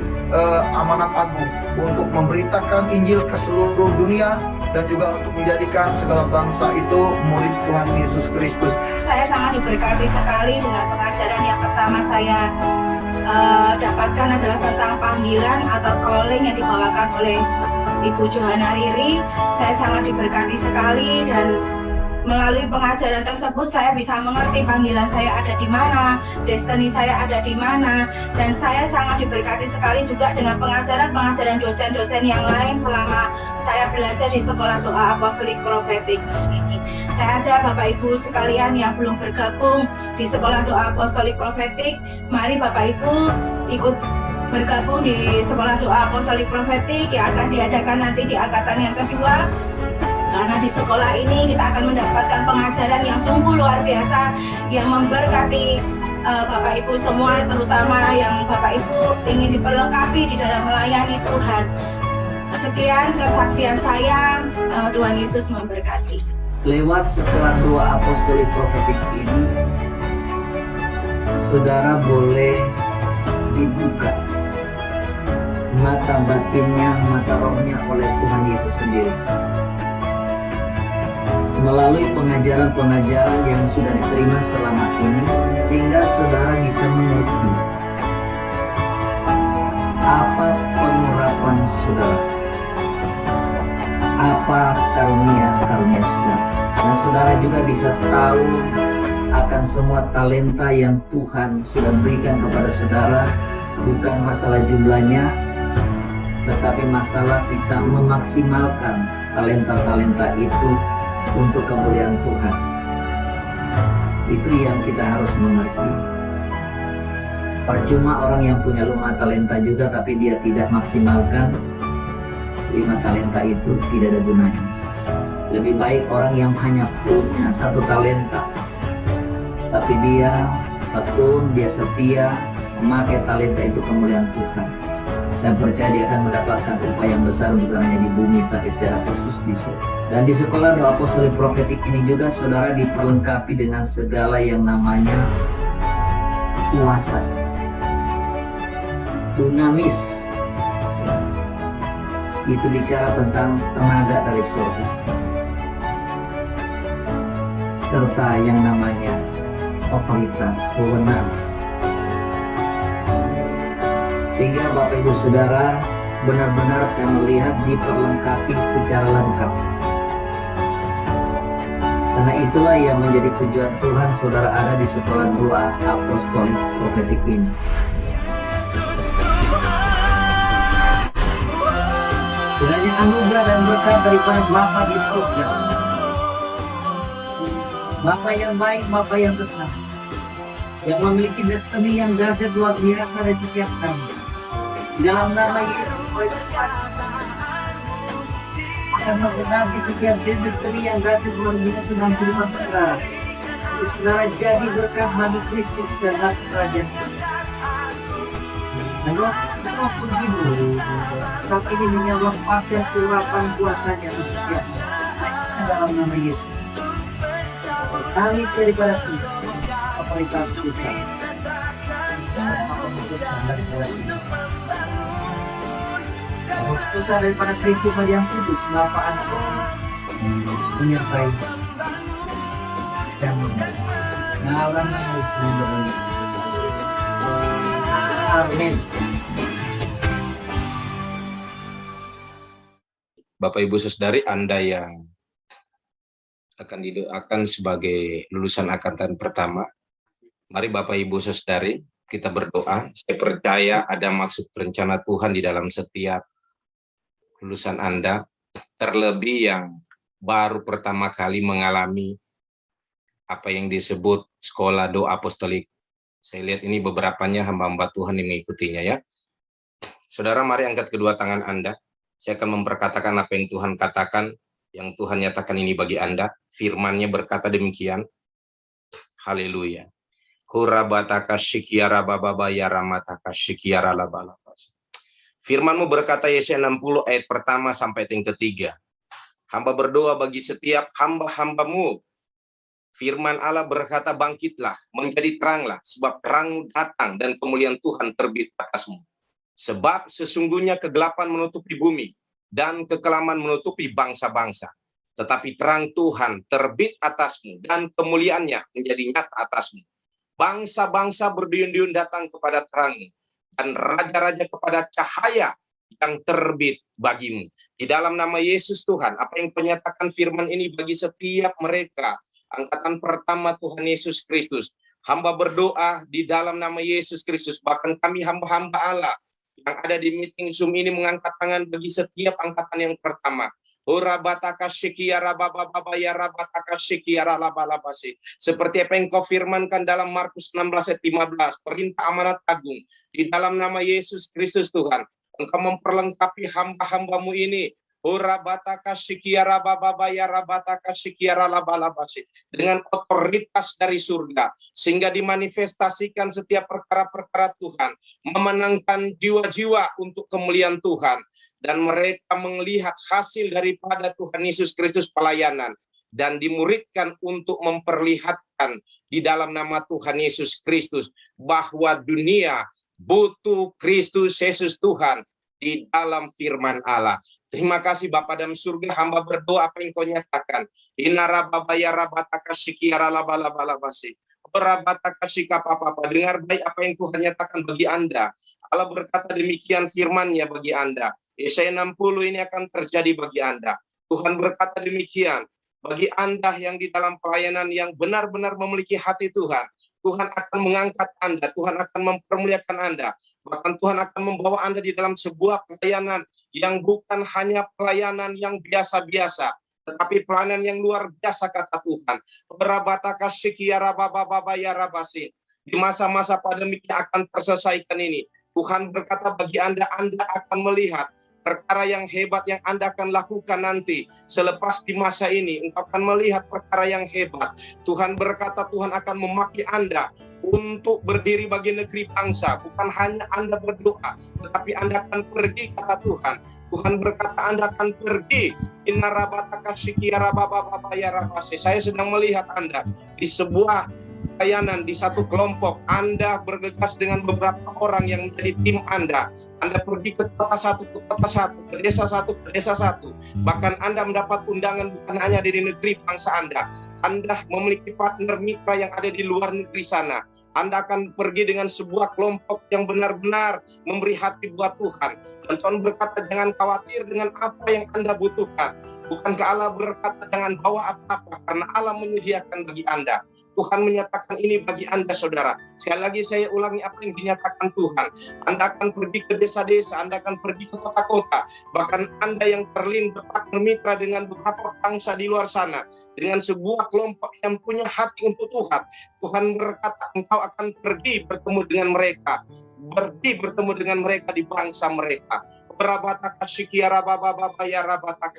amanat agung untuk memberitakan Injil ke seluruh dunia dan juga untuk menjadikan segala bangsa itu murid Tuhan Yesus Kristus. Saya sangat diberkati sekali dengan pengajaran yang pertama saya dapatkan adalah tentang panggilan atau calling yang dibawakan oleh Ibu Johanna Riri. Saya sangat diberkati sekali, dan melalui pengajaran tersebut saya bisa mengerti panggilan saya ada di mana, destiny saya ada di mana, dan saya sangat diberkati sekali juga dengan pengajaran-pengajaran dosen-dosen yang lain selama saya belajar di Sekolah Doa Apostolik Profetik ini. Saya ajak Bapak Ibu sekalian yang belum bergabung di Sekolah Doa Apostolik Profetik, mari Bapak Ibu ikut bergabung di Sekolah Doa Apostolik Profetik yang akan diadakan nanti di angkatan yang kedua. Karena di sekolah ini kita akan mendapatkan pengajaran yang sungguh luar biasa, yang memberkati Bapak Ibu semua, terutama yang Bapak Ibu ingin diperlengkapi di dalam melayani Tuhan. Sekian kesaksian saya, Tuhan Yesus memberkati. Lewat Sekolah Doa Apostolik Profetik ini, saudara boleh dibuka mata batinnya, mata rohnya oleh Tuhan Yesus sendiri. Melalui pengajaran-pengajaran yang sudah diterima selama ini, sehingga saudara bisa mengerti apa pengurapan saudara, apa karunia-karunia saudara, dan saudara juga bisa tahu akan semua talenta yang Tuhan sudah berikan kepada saudara. Bukan masalah jumlahnya, tetapi masalah kita memaksimalkan talenta-talenta itu untuk kemuliaan Tuhan. Itu yang kita harus mengerti. Percuma orang yang punya 5 talenta juga tapi dia tidak maksimalkan 5 talenta itu, tidak ada gunanya. Lebih baik orang yang hanya punya 1 talenta tapi dia tekun, dia setia memakai talenta itu kemuliaan Tuhan, dan percaya dia akan mendapatkan upah yang besar bukan hanya di bumi tapi secara khusus di surga. Dan di Sekolah Doa Apostolik Profetik ini juga saudara diperlengkapi dengan segala yang namanya kuasa, dunamis. Itu bicara tentang tenaga dari surga, serta yang namanya otoritas, wewenang. Sehingga Bapak Ibu Saudara benar-benar saya melihat diperlengkapi secara lengkap. Karena itulah yang menjadi tujuan Tuhan saudara ada di Sekolah Doa Apostolik Profetik ini. Kiranya anugerah dan berkat daripada Bapa di surga, Bapa yang baik, Bapa yang tetap, yang memiliki destiny yang dahsyat luar biasa dari setiap kami, dalam nama Yesus akan menggenapi setiap destiny yang dahsyat luar biasa dalam kehidupan saudara. Untuk saudara jadi berkat bagi Kristus dan hak kerajaan. Dan Roh puji dulu saat ini melepaskan kurapan kuasanya di setiap dalam nama Yesus. Bertangis daripada Tuhan, otoritas Tuhan. Keputusan daripada Kristus yang kudus, Bapa Anak menyertai dan mengalam Amin. Bapak Ibu Saudari, Anda yang akan didoakan sebagai lulusan angkatan pertama, mari Bapak Ibu Saudari kita berdoa. Saya percaya ada maksud rencana Tuhan di dalam setiap lulusan Anda, terlebih yang baru pertama kali mengalami apa yang disebut Sekolah Doa Apostolik. Saya lihat ini beberapanya hamba-hamba Tuhan yang mengikutinya ya. Saudara, mari angkat kedua tangan Anda. Saya akan memperkatakan apa yang Tuhan katakan yang Tuhan nyatakan ini bagi Anda. Firman-Nya berkata demikian. Haleluya. Hurabataka syikiara bababa yaramataka syikiara labalabas. Firman-Mu berkata Yesaya 60 ayat pertama sampai yang ketiga. Hamba berdoa bagi setiap hamba-hamba-Mu. Firman Allah berkata, bangkitlah, menjadi teranglah, sebab terang datang dan kemuliaan Tuhan terbit atasmu. Sebab sesungguhnya kegelapan menutupi bumi dan kekelaman menutupi bangsa-bangsa. Tetapi terang Tuhan terbit atasmu dan kemuliaannya menjadi nyata atasmu. Bangsa-bangsa berduyun-duyun datang kepada terangmu dan raja-raja kepada cahaya yang terbit bagimu. Di dalam nama Yesus Tuhan, apa yang penyatakan firman ini bagi setiap mereka, angkatan pertama Tuhan Yesus Kristus. Hamba berdoa di dalam nama Yesus Kristus, bahkan kami hamba-hamba Allah yang ada di meeting Zoom ini mengangkat tangan bagi setiap angkatan yang pertama. Seperti apa yang kau firmankan dalam Markus 16 ayat 15, perintah amanat agung di dalam nama Yesus Kristus Tuhan, engkau memperlengkapi hamba-hambamu ini dengan otoritas dari surga, sehingga dimanifestasikan setiap perkara-perkara Tuhan, memenangkan jiwa-jiwa untuk kemuliaan Tuhan. Dan mereka melihat hasil daripada Tuhan Yesus Kristus pelayanan dan dimuridkan untuk memperlihatkan di dalam nama Tuhan Yesus Kristus bahwa dunia butuh Kristus Yesus Tuhan di dalam firman Allah. Terima kasih Bapa dalam surga, hamba berdoa apa yang kau nyatakan. Dengar baik apa yang Tuhan nyatakan bagi Anda. Allah berkata demikian firman-Nya bagi Anda. Yesaya 60 ini akan terjadi bagi Anda. Tuhan berkata demikian, bagi Anda yang di dalam pelayanan yang benar-benar memiliki hati Tuhan, Tuhan akan mengangkat Anda, Tuhan akan mempermuliakan Anda. Bahkan Tuhan akan membawa Anda di dalam sebuah pelayanan yang bukan hanya pelayanan yang biasa-biasa, tetapi pelayanan yang luar biasa kata Tuhan. Di masa-masa pandemi yang akan terselesaikan ini, Tuhan berkata bagi Anda akan melihat perkara yang hebat yang Anda akan lakukan nanti. Selepas di masa ini, engkau akan melihat perkara yang hebat. Tuhan berkata Tuhan akan memakai Anda untuk berdiri bagi negeri bangsa. Bukan hanya Anda berdoa, tetapi Anda akan pergi kata Tuhan. Tuhan berkata Anda akan pergi. Saya sedang melihat Anda di sebuah pelayanan, di satu kelompok. Anda bergegas dengan beberapa orang yang menjadi tim Anda. Anda pergi ke kota satu, ke kota satu, ke desa satu, ke desa satu. Bahkan Anda mendapat undangan bukan hanya dari negeri bangsa Anda. Anda memiliki partner mitra yang ada di luar negeri sana. Anda akan pergi dengan sebuah kelompok yang benar-benar memberi hati buat Tuhan. Dan Tuhan berkata jangan khawatir dengan apa yang Anda butuhkan. Bukankah Allah berkata jangan bawa apa-apa, karena Allah menyediakan bagi Anda. Tuhan menyatakan ini bagi Anda saudara. Sekali lagi saya ulangi apa yang dinyatakan Tuhan. Anda akan pergi ke desa-desa, Anda akan pergi ke kota-kota. Bahkan Anda yang terlibat bermitra dengan beberapa bangsa di luar sana, dengan sebuah kelompok yang punya hati untuk Tuhan. Tuhan berkata engkau akan pergi bertemu dengan mereka. Pergi bertemu dengan mereka di bangsa mereka.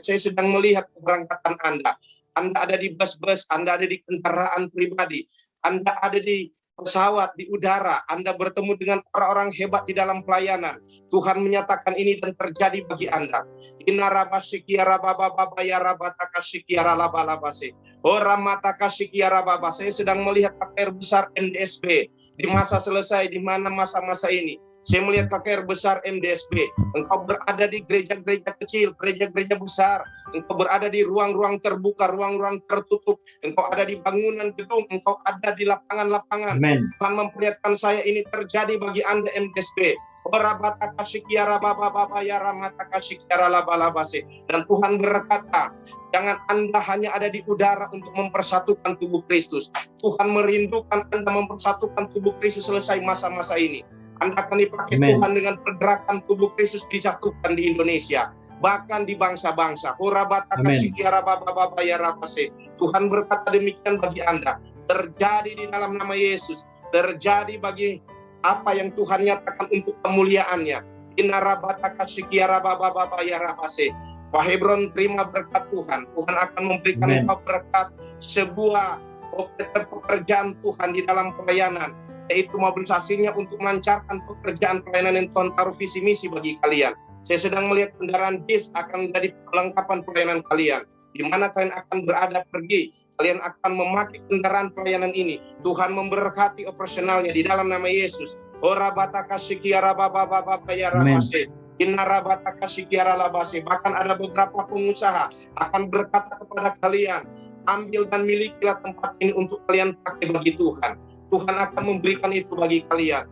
Saya sedang melihat keberangkatan Anda. Anda ada di bus-bus, Anda ada di kendaraan pribadi, Anda ada di pesawat, di udara, Anda bertemu dengan orang-orang hebat di dalam pelayanan. Tuhan menyatakan ini dan terjadi bagi Anda. Saya sedang melihat KKR besar MDSB di masa selesai, di mana masa-masa ini. Saya melihat KKR besar MDSB. Engkau berada di gereja-gereja kecil, gereja-gereja besar. Engkau berada di ruang-ruang terbuka, ruang-ruang tertutup. Engkau ada di bangunan gedung, engkau ada di lapangan-lapangan. Tuhan memperlihatkan saya ini terjadi bagi Anda MDSB. Dan Tuhan berkata, jangan Anda hanya ada di udara untuk mempersatukan tubuh Kristus. Tuhan merindukan Anda mempersatukan tubuh Kristus selesai masa-masa ini. Anda akan dipakai Tuhan dengan pergerakan tubuh Kristus dijatuhkan di Indonesia, bahkan di bangsa-bangsa. Tuhan berkata demikian bagi Anda. Terjadi di dalam nama Yesus. Terjadi bagi apa yang Tuhan nyatakan untuk kemuliaannya. Pak Hebron, terima berkat Tuhan. Tuhan akan memberikan Amen. engkau berkat sebuah pekerjaan Tuhan di dalam pelayanan, yaitu mobilisasinya untuk melancarkan pekerjaan pelayanan yang Tuhan taruh visi misi bagi kalian. Saya sedang melihat kendaraan bis akan menjadi perlengkapan pelayanan kalian. Di mana kalian akan berada pergi, kalian akan memakai kendaraan pelayanan ini. Tuhan memberkati operasionalnya di dalam nama Yesus. Ora bataka sikiara baba baba bayara base. Inara bataka sikiara labase. Bahkan ada beberapa pengusaha akan berkata kepada kalian, ambil dan milikilah tempat ini untuk kalian pakai bagi Tuhan. Tuhan akan memberikan itu bagi kalian.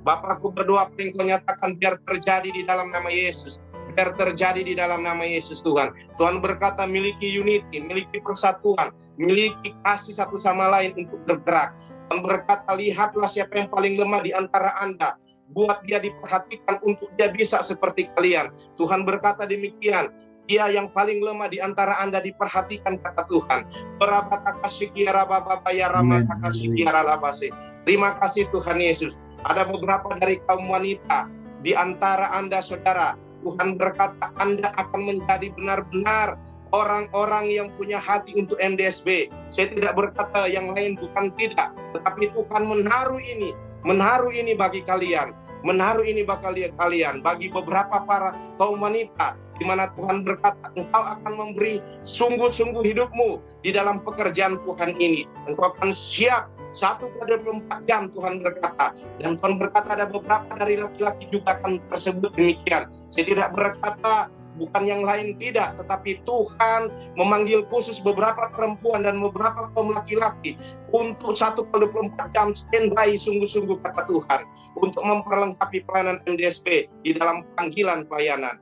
Bapakku berdoa apa yang kau nyatakan biar terjadi di dalam nama Yesus. Biar terjadi di dalam nama Yesus Tuhan. Tuhan berkata miliki unity, miliki persatuan, miliki kasih satu sama lain untuk bergerak. Tuhan berkata lihatlah siapa yang paling lemah di antara Anda. Buat dia diperhatikan untuk dia bisa seperti kalian. Tuhan berkata demikian. Dia yang paling lemah di antara Anda diperhatikan, kata Tuhan. Terima kasih Tuhan Yesus. Ada beberapa dari kaum wanita di antara Anda, saudara. Tuhan berkata Anda akan menjadi benar-benar orang-orang yang punya hati untuk MDSB. Saya tidak berkata yang lain bukan tidak, tetapi Tuhan menaruh ini bagi kalian. Menaruh ini bagi kalian, bagi beberapa para kaum wanita, di mana Tuhan berkata, engkau akan memberi sungguh-sungguh hidupmu di dalam pekerjaan Tuhan ini. Engkau akan siap 1/24 jam, Tuhan berkata. Dan Tuhan berkata ada beberapa dari laki-laki juga akan tersebut demikian. Saya tidak berkata bukan yang lain tidak, tetapi Tuhan memanggil khusus beberapa perempuan dan beberapa kaum laki-laki untuk 1/24 jam standby sungguh-sungguh, kata Tuhan, untuk memperlengkapi pelayanan MDSP di dalam panggilan pelayanan.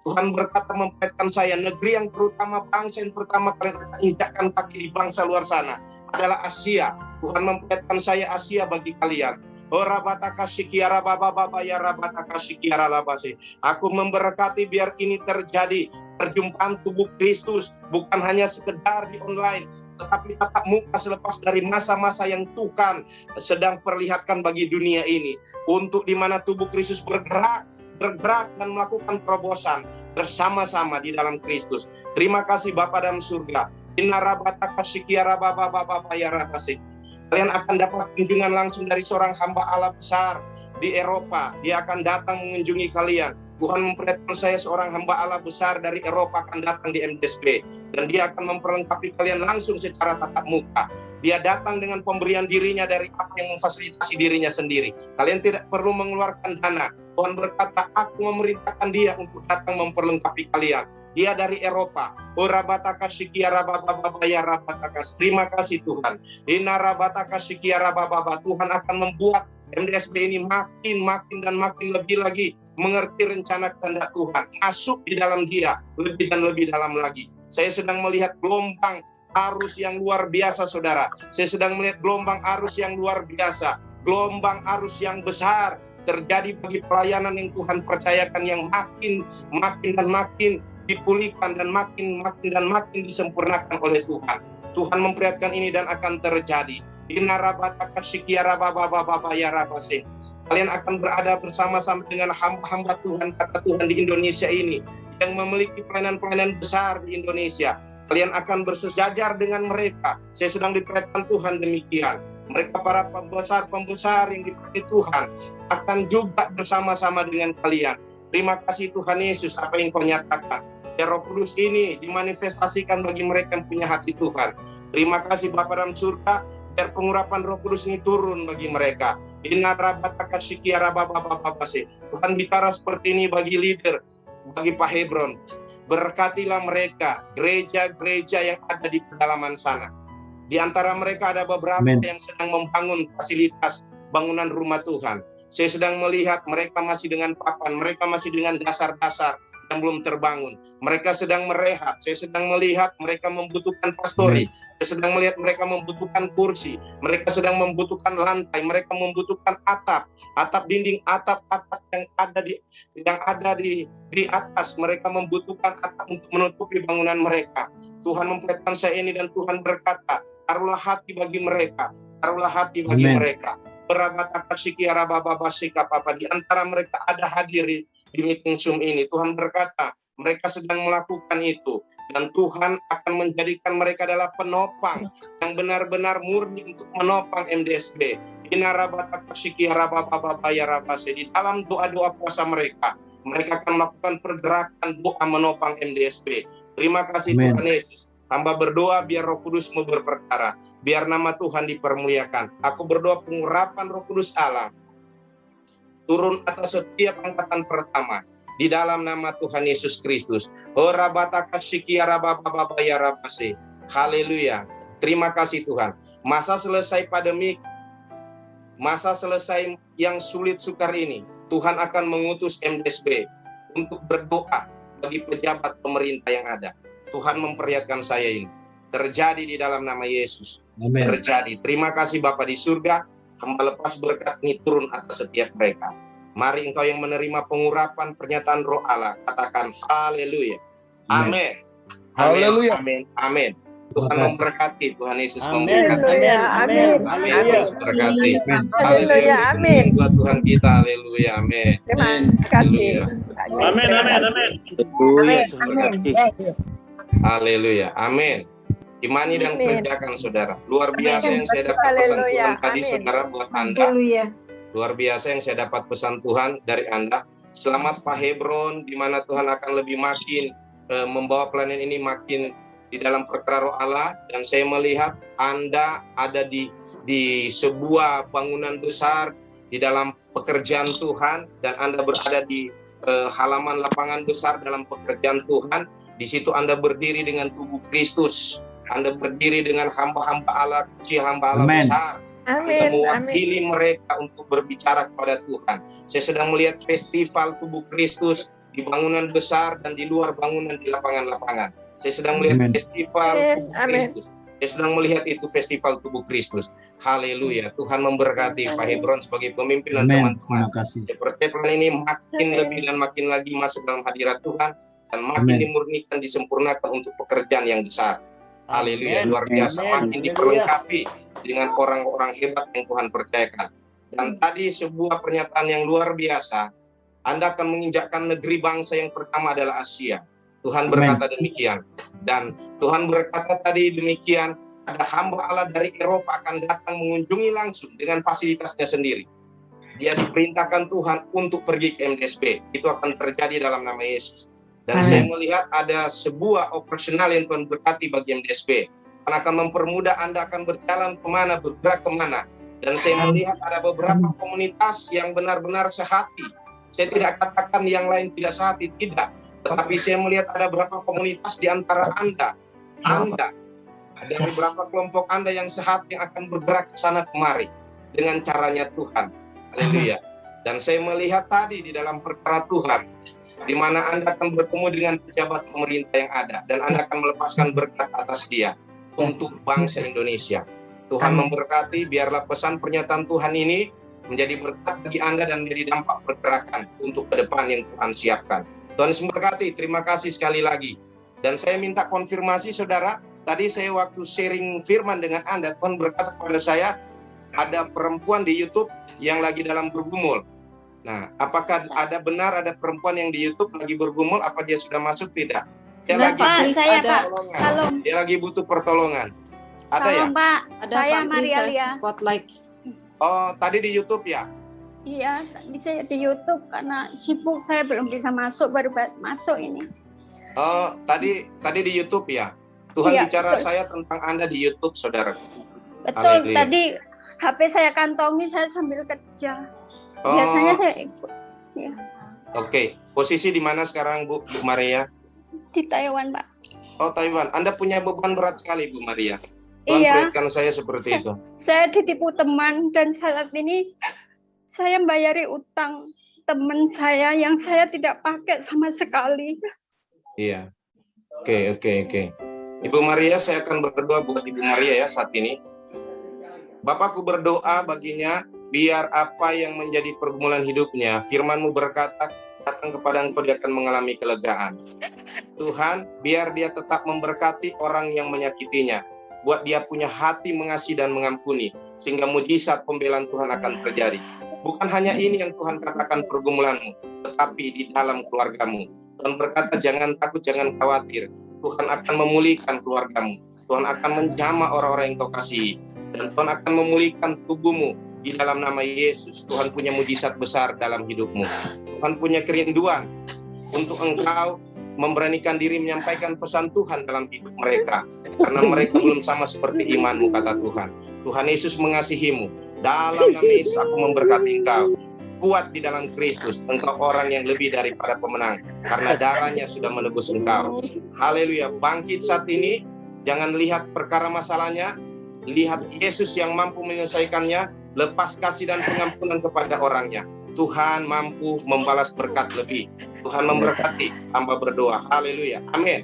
Tuhan berkata memperingatkan saya, negeri yang terutama, bangsa yang terutama kalian akan injakkan kaki di bangsa luar sana adalah Asia. Tuhan memperingatkan saya Asia bagi kalian. Aku memberkati biar ini terjadi perjumpaan tubuh Kristus, bukan hanya sekedar di online, tetapi tatap muka selepas dari masa-masa yang Tuhan sedang perlihatkan bagi dunia ini, untuk di mana tubuh Kristus bergerak dan melakukan terobosan bersama-sama di dalam Kristus. Terima kasih Bapa dalam surga. Kalian akan dapat kunjungan langsung dari seorang hamba Allah besar di Eropa. Dia akan datang mengunjungi kalian. Tuhan memperlihatkan saya seorang hamba Allah besar dari Eropa akan datang di MDSP. Dan dia akan memperlengkapi kalian langsung secara tatap muka. Dia datang dengan pemberian dirinya dari apa yang memfasilitasi dirinya sendiri. Kalian tidak perlu mengeluarkan dana. Tuhan berkata, aku memerintahkan dia untuk datang memperlengkapi kalian. Dia dari Eropa. Terima kasih Tuhan. Tuhan akan membuat MDSB ini makin lebih lagi mengerti rencana kehendak Tuhan. Masuk di dalam dia lebih dan lebih dalam lagi. Saya sedang melihat gelombang arus yang luar biasa, saudara. Saya sedang melihat gelombang arus yang luar biasa. Gelombang arus yang besar terjadi bagi pelayanan yang Tuhan percayakan, yang makin dipulihkan dan makin disempurnakan oleh Tuhan. Tuhan memperlihatkan ini dan akan terjadi. Kalian akan berada bersama-sama dengan hamba-hamba Tuhan, kata Tuhan, di Indonesia ini, yang memiliki pelayanan-pelayanan besar di Indonesia. Kalian akan bersejajar dengan mereka. Saya sedang diperlihatkan Tuhan demikian. Mereka para pembesar yang dipakai Tuhan akan juga bersama-sama dengan kalian. Terima kasih Tuhan Yesus apa yang kau nyatakan. Ya, Roh Kudus ini dimanifestasikan bagi mereka yang punya hati Tuhan. Terima kasih Bapa dalam surga, biar pengurapan Roh Kudus ini turun bagi mereka. Tuhan bicara seperti ini bagi leader, bagi Pak Hebron. Berkatilah mereka, gereja-gereja yang ada di pedalaman sana. Di antara mereka ada beberapa yang sedang membangun fasilitas bangunan rumah Tuhan. Saya sedang melihat mereka masih dengan papan, mereka masih dengan dasar-dasar yang belum terbangun. Mereka sedang merehab. Saya sedang melihat mereka membutuhkan pastori. Saya sedang melihat mereka membutuhkan kursi. Mereka sedang membutuhkan lantai. Mereka membutuhkan atap dinding, atap yang ada di atas. Mereka membutuhkan atap untuk menutupi bangunan mereka. Tuhan memperlihatkan saya ini dan Tuhan berkata, taruhlah hati bagi mereka. Taruhlah hati bagi mereka. Di antara mereka ada hadir di meeting Zoom ini. Tuhan berkata, mereka sedang melakukan itu. Dan Tuhan akan menjadikan mereka adalah penopang yang benar-benar murni untuk menopang MDSB. Di dalam doa-doa puasa mereka akan melakukan pergerakan doa menopang MDSB. Terima kasih Tuhan Yesus. Hamba berdoa biar Roh Kudus berperkara, biar nama Tuhan dipermuliakan. Aku berdoa pengurapan Roh Kudus Allah turun atas setiap angkatan pertama di dalam nama Tuhan Yesus Kristus. Haleluya. Terima kasih Tuhan. Masa selesai pandemik, masa selesai yang sulit sukar ini, Tuhan akan mengutus MDSB untuk berdoa bagi pejabat pemerintah yang ada. Tuhan memperlihatkan saya ini. Terjadi di dalam nama Yesus. Amin. Terjadi. Terima kasih Bapa di surga. Hamba lepas berkat ini turun atas setiap mereka. Mari engkau yang menerima pengurapan pernyataan Roh Allah, katakan haleluya. Amin. Haleluya. Amin. Amin. Tuhan memberkati, Tuhan Yesus Amin. memberkati. Amin. Amin. Yesus berkati. Haleluya. Amin. Tuhan kita, haleluya. Amin. Terima kasih. Amin. Haleluya. Amin. Imani dan kerjakan saudara. Luar biasa yang saya dapat pesan Tuhan tadi saudara buat Anda. Luar biasa yang saya dapat pesan Tuhan dari Anda. Selamat Pak Hebron, di mana Tuhan akan lebih makin membawa pelayanan ini makin di dalam perkara Roh Allah. Dan saya melihat Anda ada di sebuah bangunan besar di dalam pekerjaan Tuhan, dan Anda berada di halaman lapangan besar dalam pekerjaan Tuhan. Di situ Anda berdiri dengan tubuh Kristus. Anda berdiri dengan hamba-hamba Allah kecil, hamba Allah besar. Anda mewakili mereka untuk berbicara kepada Tuhan. Saya sedang melihat festival tubuh Kristus di bangunan besar dan di luar bangunan di lapangan-lapangan. Saya sedang melihat festival tubuh Kristus. Saya sedang melihat itu festival tubuh Kristus. Haleluya. Tuhan memberkati Pak Hebron sebagai pemimpin dan teman-teman. Seperti pelan ini makin lebih dan makin lagi masuk dalam hadirat Tuhan dan makin dimurnikan, disempurnakan untuk pekerjaan yang besar. Haleluya, luar biasa, makin diperlengkapi dengan orang-orang hebat yang Tuhan percayakan. Dan tadi sebuah pernyataan yang luar biasa, Anda akan menginjakkan negeri bangsa yang pertama adalah Asia. Tuhan berkata demikian. Dan Tuhan berkata tadi demikian, ada hamba Allah dari Eropa akan datang mengunjungi langsung dengan fasilitasnya sendiri. Dia diperintahkan Tuhan untuk pergi ke MDSB. Itu akan terjadi dalam nama Yesus. Dan saya melihat ada sebuah operasional yang Tuhan berkati bagi MDSB. Tuhan akan mempermudah Anda akan berjalan kemana, bergerak kemana. Dan saya melihat ada beberapa komunitas yang benar-benar sehati. Saya tidak katakan yang lain tidak sehati, tidak. Tetapi saya melihat ada beberapa komunitas di antara Anda. Ada beberapa kelompok Anda yang sehati yang akan bergerak ke sana kemari. Dengan caranya Tuhan. Haleluya. Dan saya melihat tadi di dalam perkara Tuhan, di mana Anda akan bertemu dengan pejabat pemerintah yang ada, dan Anda akan melepaskan berkat atas dia untuk bangsa Indonesia. Tuhan memberkati, biarlah pesan pernyataan Tuhan ini menjadi berkat bagi Anda dan menjadi dampak pergerakan untuk ke depan yang Tuhan siapkan. Tuhan memberkati, terima kasih sekali lagi. Dan saya minta konfirmasi saudara, tadi saya waktu sharing firman dengan Anda, Tuhan berkata kepada saya, ada perempuan di YouTube yang lagi dalam bergumul. Nah, apakah ada perempuan yang di YouTube lagi bergumul? Apa dia sudah masuk? Tidak. Dia lagi pertolongan. Dia lagi butuh pertolongan. Ada ya? Pak. Ada Saya Pak, Maria Lia. Spotlight. Oh, tadi di YouTube ya? Iya, bisa di YouTube karena sibuk saya belum bisa masuk, baru masuk ini. Oh, tadi di YouTube ya? Tuhan bicara betul. saya tentang Anda di YouTube, saudara. Betul, Haleluya. tadi HP saya kantongi, saya sambil kerja. Oh. Biasanya saya ikut. Ya. Oke. Posisi di mana sekarang Bu Maria? Di Taiwan, Pak. Oh, Taiwan. Anda punya beban berat sekali, Bu Maria. Tuhan perhatikan saya seperti itu. Saya ditipu teman dan saat ini saya membayari utang teman saya yang saya tidak pakai sama sekali. Iya. Oke. Ibu Maria, saya akan berdoa buat Ibu Maria ya saat ini. Bapakku berdoa baginya, biar apa yang menjadi pergumulan hidupnya, firman-Mu berkata, datang kepada Engkau dia akan mengalami kelegaan. Tuhan, biar dia tetap memberkati orang yang menyakitinya. Buat dia punya hati mengasihi dan mengampuni. sehingga mujizat pembelaan Tuhan akan terjadi. Bukan hanya ini yang Tuhan katakan pergumulanmu, tetapi di dalam keluargamu. Tuhan berkata, jangan takut, jangan khawatir. Tuhan akan memulihkan keluargamu. Tuhan akan menjamah orang-orang yang kau kasihi. Dan Tuhan akan memulihkan tubuhmu di dalam nama Yesus. Tuhan punya mujizat besar dalam hidupmu. Tuhan punya kerinduan untuk engkau memberanikan diri menyampaikan pesan Tuhan dalam hidup mereka. Karena mereka belum sama seperti imanmu, kata Tuhan. Tuhan Yesus mengasihimu. Dalam nama Yesus aku memberkati engkau. Kuat di dalam Kristus, engkau orang yang lebih daripada pemenang. Karena darahnya sudah menebus engkau. Haleluya. Bangkit saat ini. Jangan lihat perkara masalahnya. Lihat Yesus yang mampu menyelesaikannya. Lepas kasih dan pengampunan kepada orangnya. Tuhan mampu membalas berkat lebih. Tuhan memberkati, hamba berdoa. Haleluya. Amin.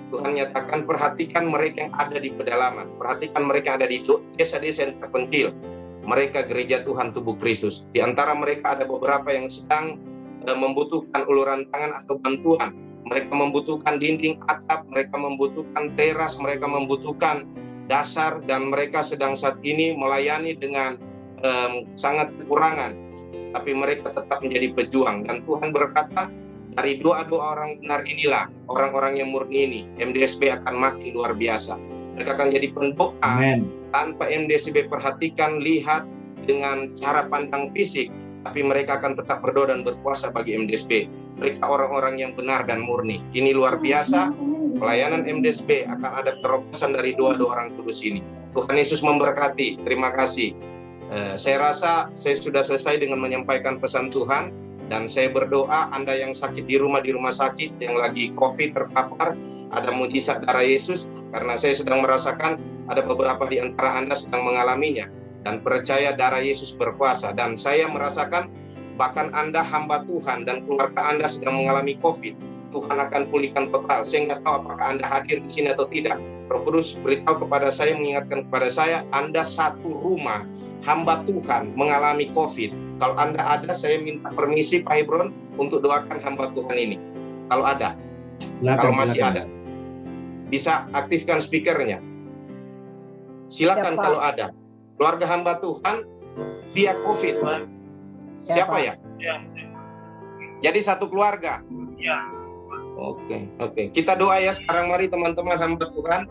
Tuhan nyatakan, perhatikan mereka yang ada di pedalaman. Perhatikan mereka yang ada di desa-desa yang terpencil. Mereka gereja Tuhan tubuh Kristus. Di antara mereka ada beberapa yang sedang membutuhkan uluran tangan atau bantuan. Mereka membutuhkan dinding atap, mereka membutuhkan teras, mereka membutuhkan dasar, dan mereka sedang saat ini melayani dengan sangat kekurangan. Tapi mereka tetap menjadi pejuang. Dan Tuhan berkata, dari doa-doa orang benar inilah, orang-orang yang murni ini, MDSB akan makin luar biasa. Mereka akan jadi pendoa. Amen. Tanpa MDSB perhatikan, lihat dengan cara pandang fisik, tapi mereka akan tetap berdoa dan berpuasa bagi MDSB. Mereka orang-orang yang benar dan murni. Ini luar biasa. Pelayanan MDSB akan ada terobosan dari doa-doa orang kudus ini. Tuhan Yesus memberkati. Terima kasih. Saya rasa saya sudah selesai dengan menyampaikan pesan Tuhan, dan saya berdoa Anda yang sakit di rumah sakit, yang lagi COVID terpapar, ada mujizat darah Yesus, karena saya sedang merasakan ada beberapa di antara Anda sedang mengalaminya, dan percaya darah Yesus berkuasa. Dan saya merasakan bahkan Anda hamba Tuhan dan keluarga Anda sedang mengalami COVID, Tuhan akan pulihkan total. Saya nggak tahu apakah Anda hadir di sini atau tidak. Roh Kudus beritahu kepada saya, mengingatkan kepada saya, Anda satu rumah hamba Tuhan mengalami COVID. Kalau Anda ada, saya minta permisi Pak Hebron untuk doakan hamba Tuhan ini. Kalau ada, kalau masih ada, bisa aktifkan speakernya. Silakan kalau ada. Keluarga hamba Tuhan, dia COVID. Siapa ya? Jadi satu keluarga. Oke. Kita doa ya sekarang. Mari teman-teman hamba Tuhan.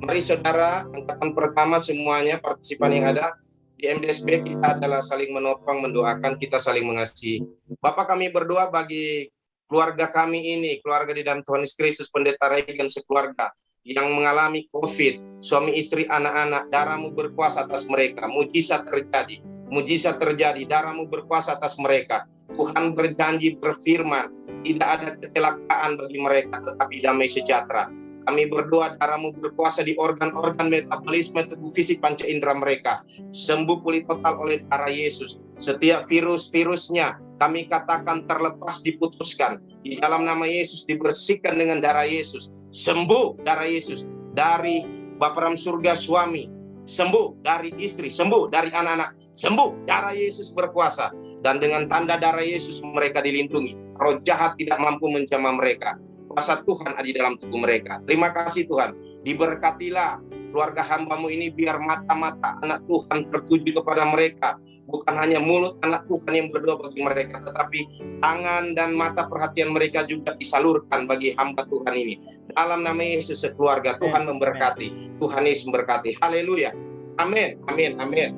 Mari saudara, angkatan pertama semuanya, partisipan yang ada. Di MDSB kita adalah saling menopang, mendoakan, kita saling mengasihi. Bapak, kami berdoa bagi keluarga kami ini, keluarga di dalam Tuhan Yesus Kristus, Pendeta Regan sekeluarga yang mengalami COVID, suami istri, anak-anak. Darah-Mu berkuasa atas mereka, mujizat terjadi, darah-Mu berkuasa atas mereka. Tuhan berjanji, berfirman, tidak ada kecelakaan bagi mereka, tetapi damai sejahtera. Kami berdoa darah-Mu berkuasa di organ-organ metabolisme tubuh fisik panca indera mereka. Sembuh pulih total oleh darah Yesus. Setiap virus-virusnya kami katakan terlepas, diputuskan. Di dalam nama Yesus dibersihkan dengan darah Yesus. Sembuh darah Yesus. Dari Bapa dalam surga suami. Sembuh dari istri. Sembuh dari anak-anak. Sembuh, darah Yesus berkuasa. Dan dengan tanda darah Yesus mereka dilindungi. Roh jahat tidak mampu menjamah mereka. Kuasa Tuhan ada di dalam tubuh mereka. Terima kasih Tuhan. Diberkatilah keluarga hamba-Mu ini, biar mata-mata anak Tuhan tertuju kepada mereka. Bukan hanya mulut anak Tuhan yang berdoa bagi mereka, tetapi tangan dan mata perhatian mereka juga disalurkan bagi hamba Tuhan ini. Dalam nama Yesus sekeluarga, Tuhan memberkati. Tuhan Yesus memberkati. Haleluya. Amin. Amin. Amin.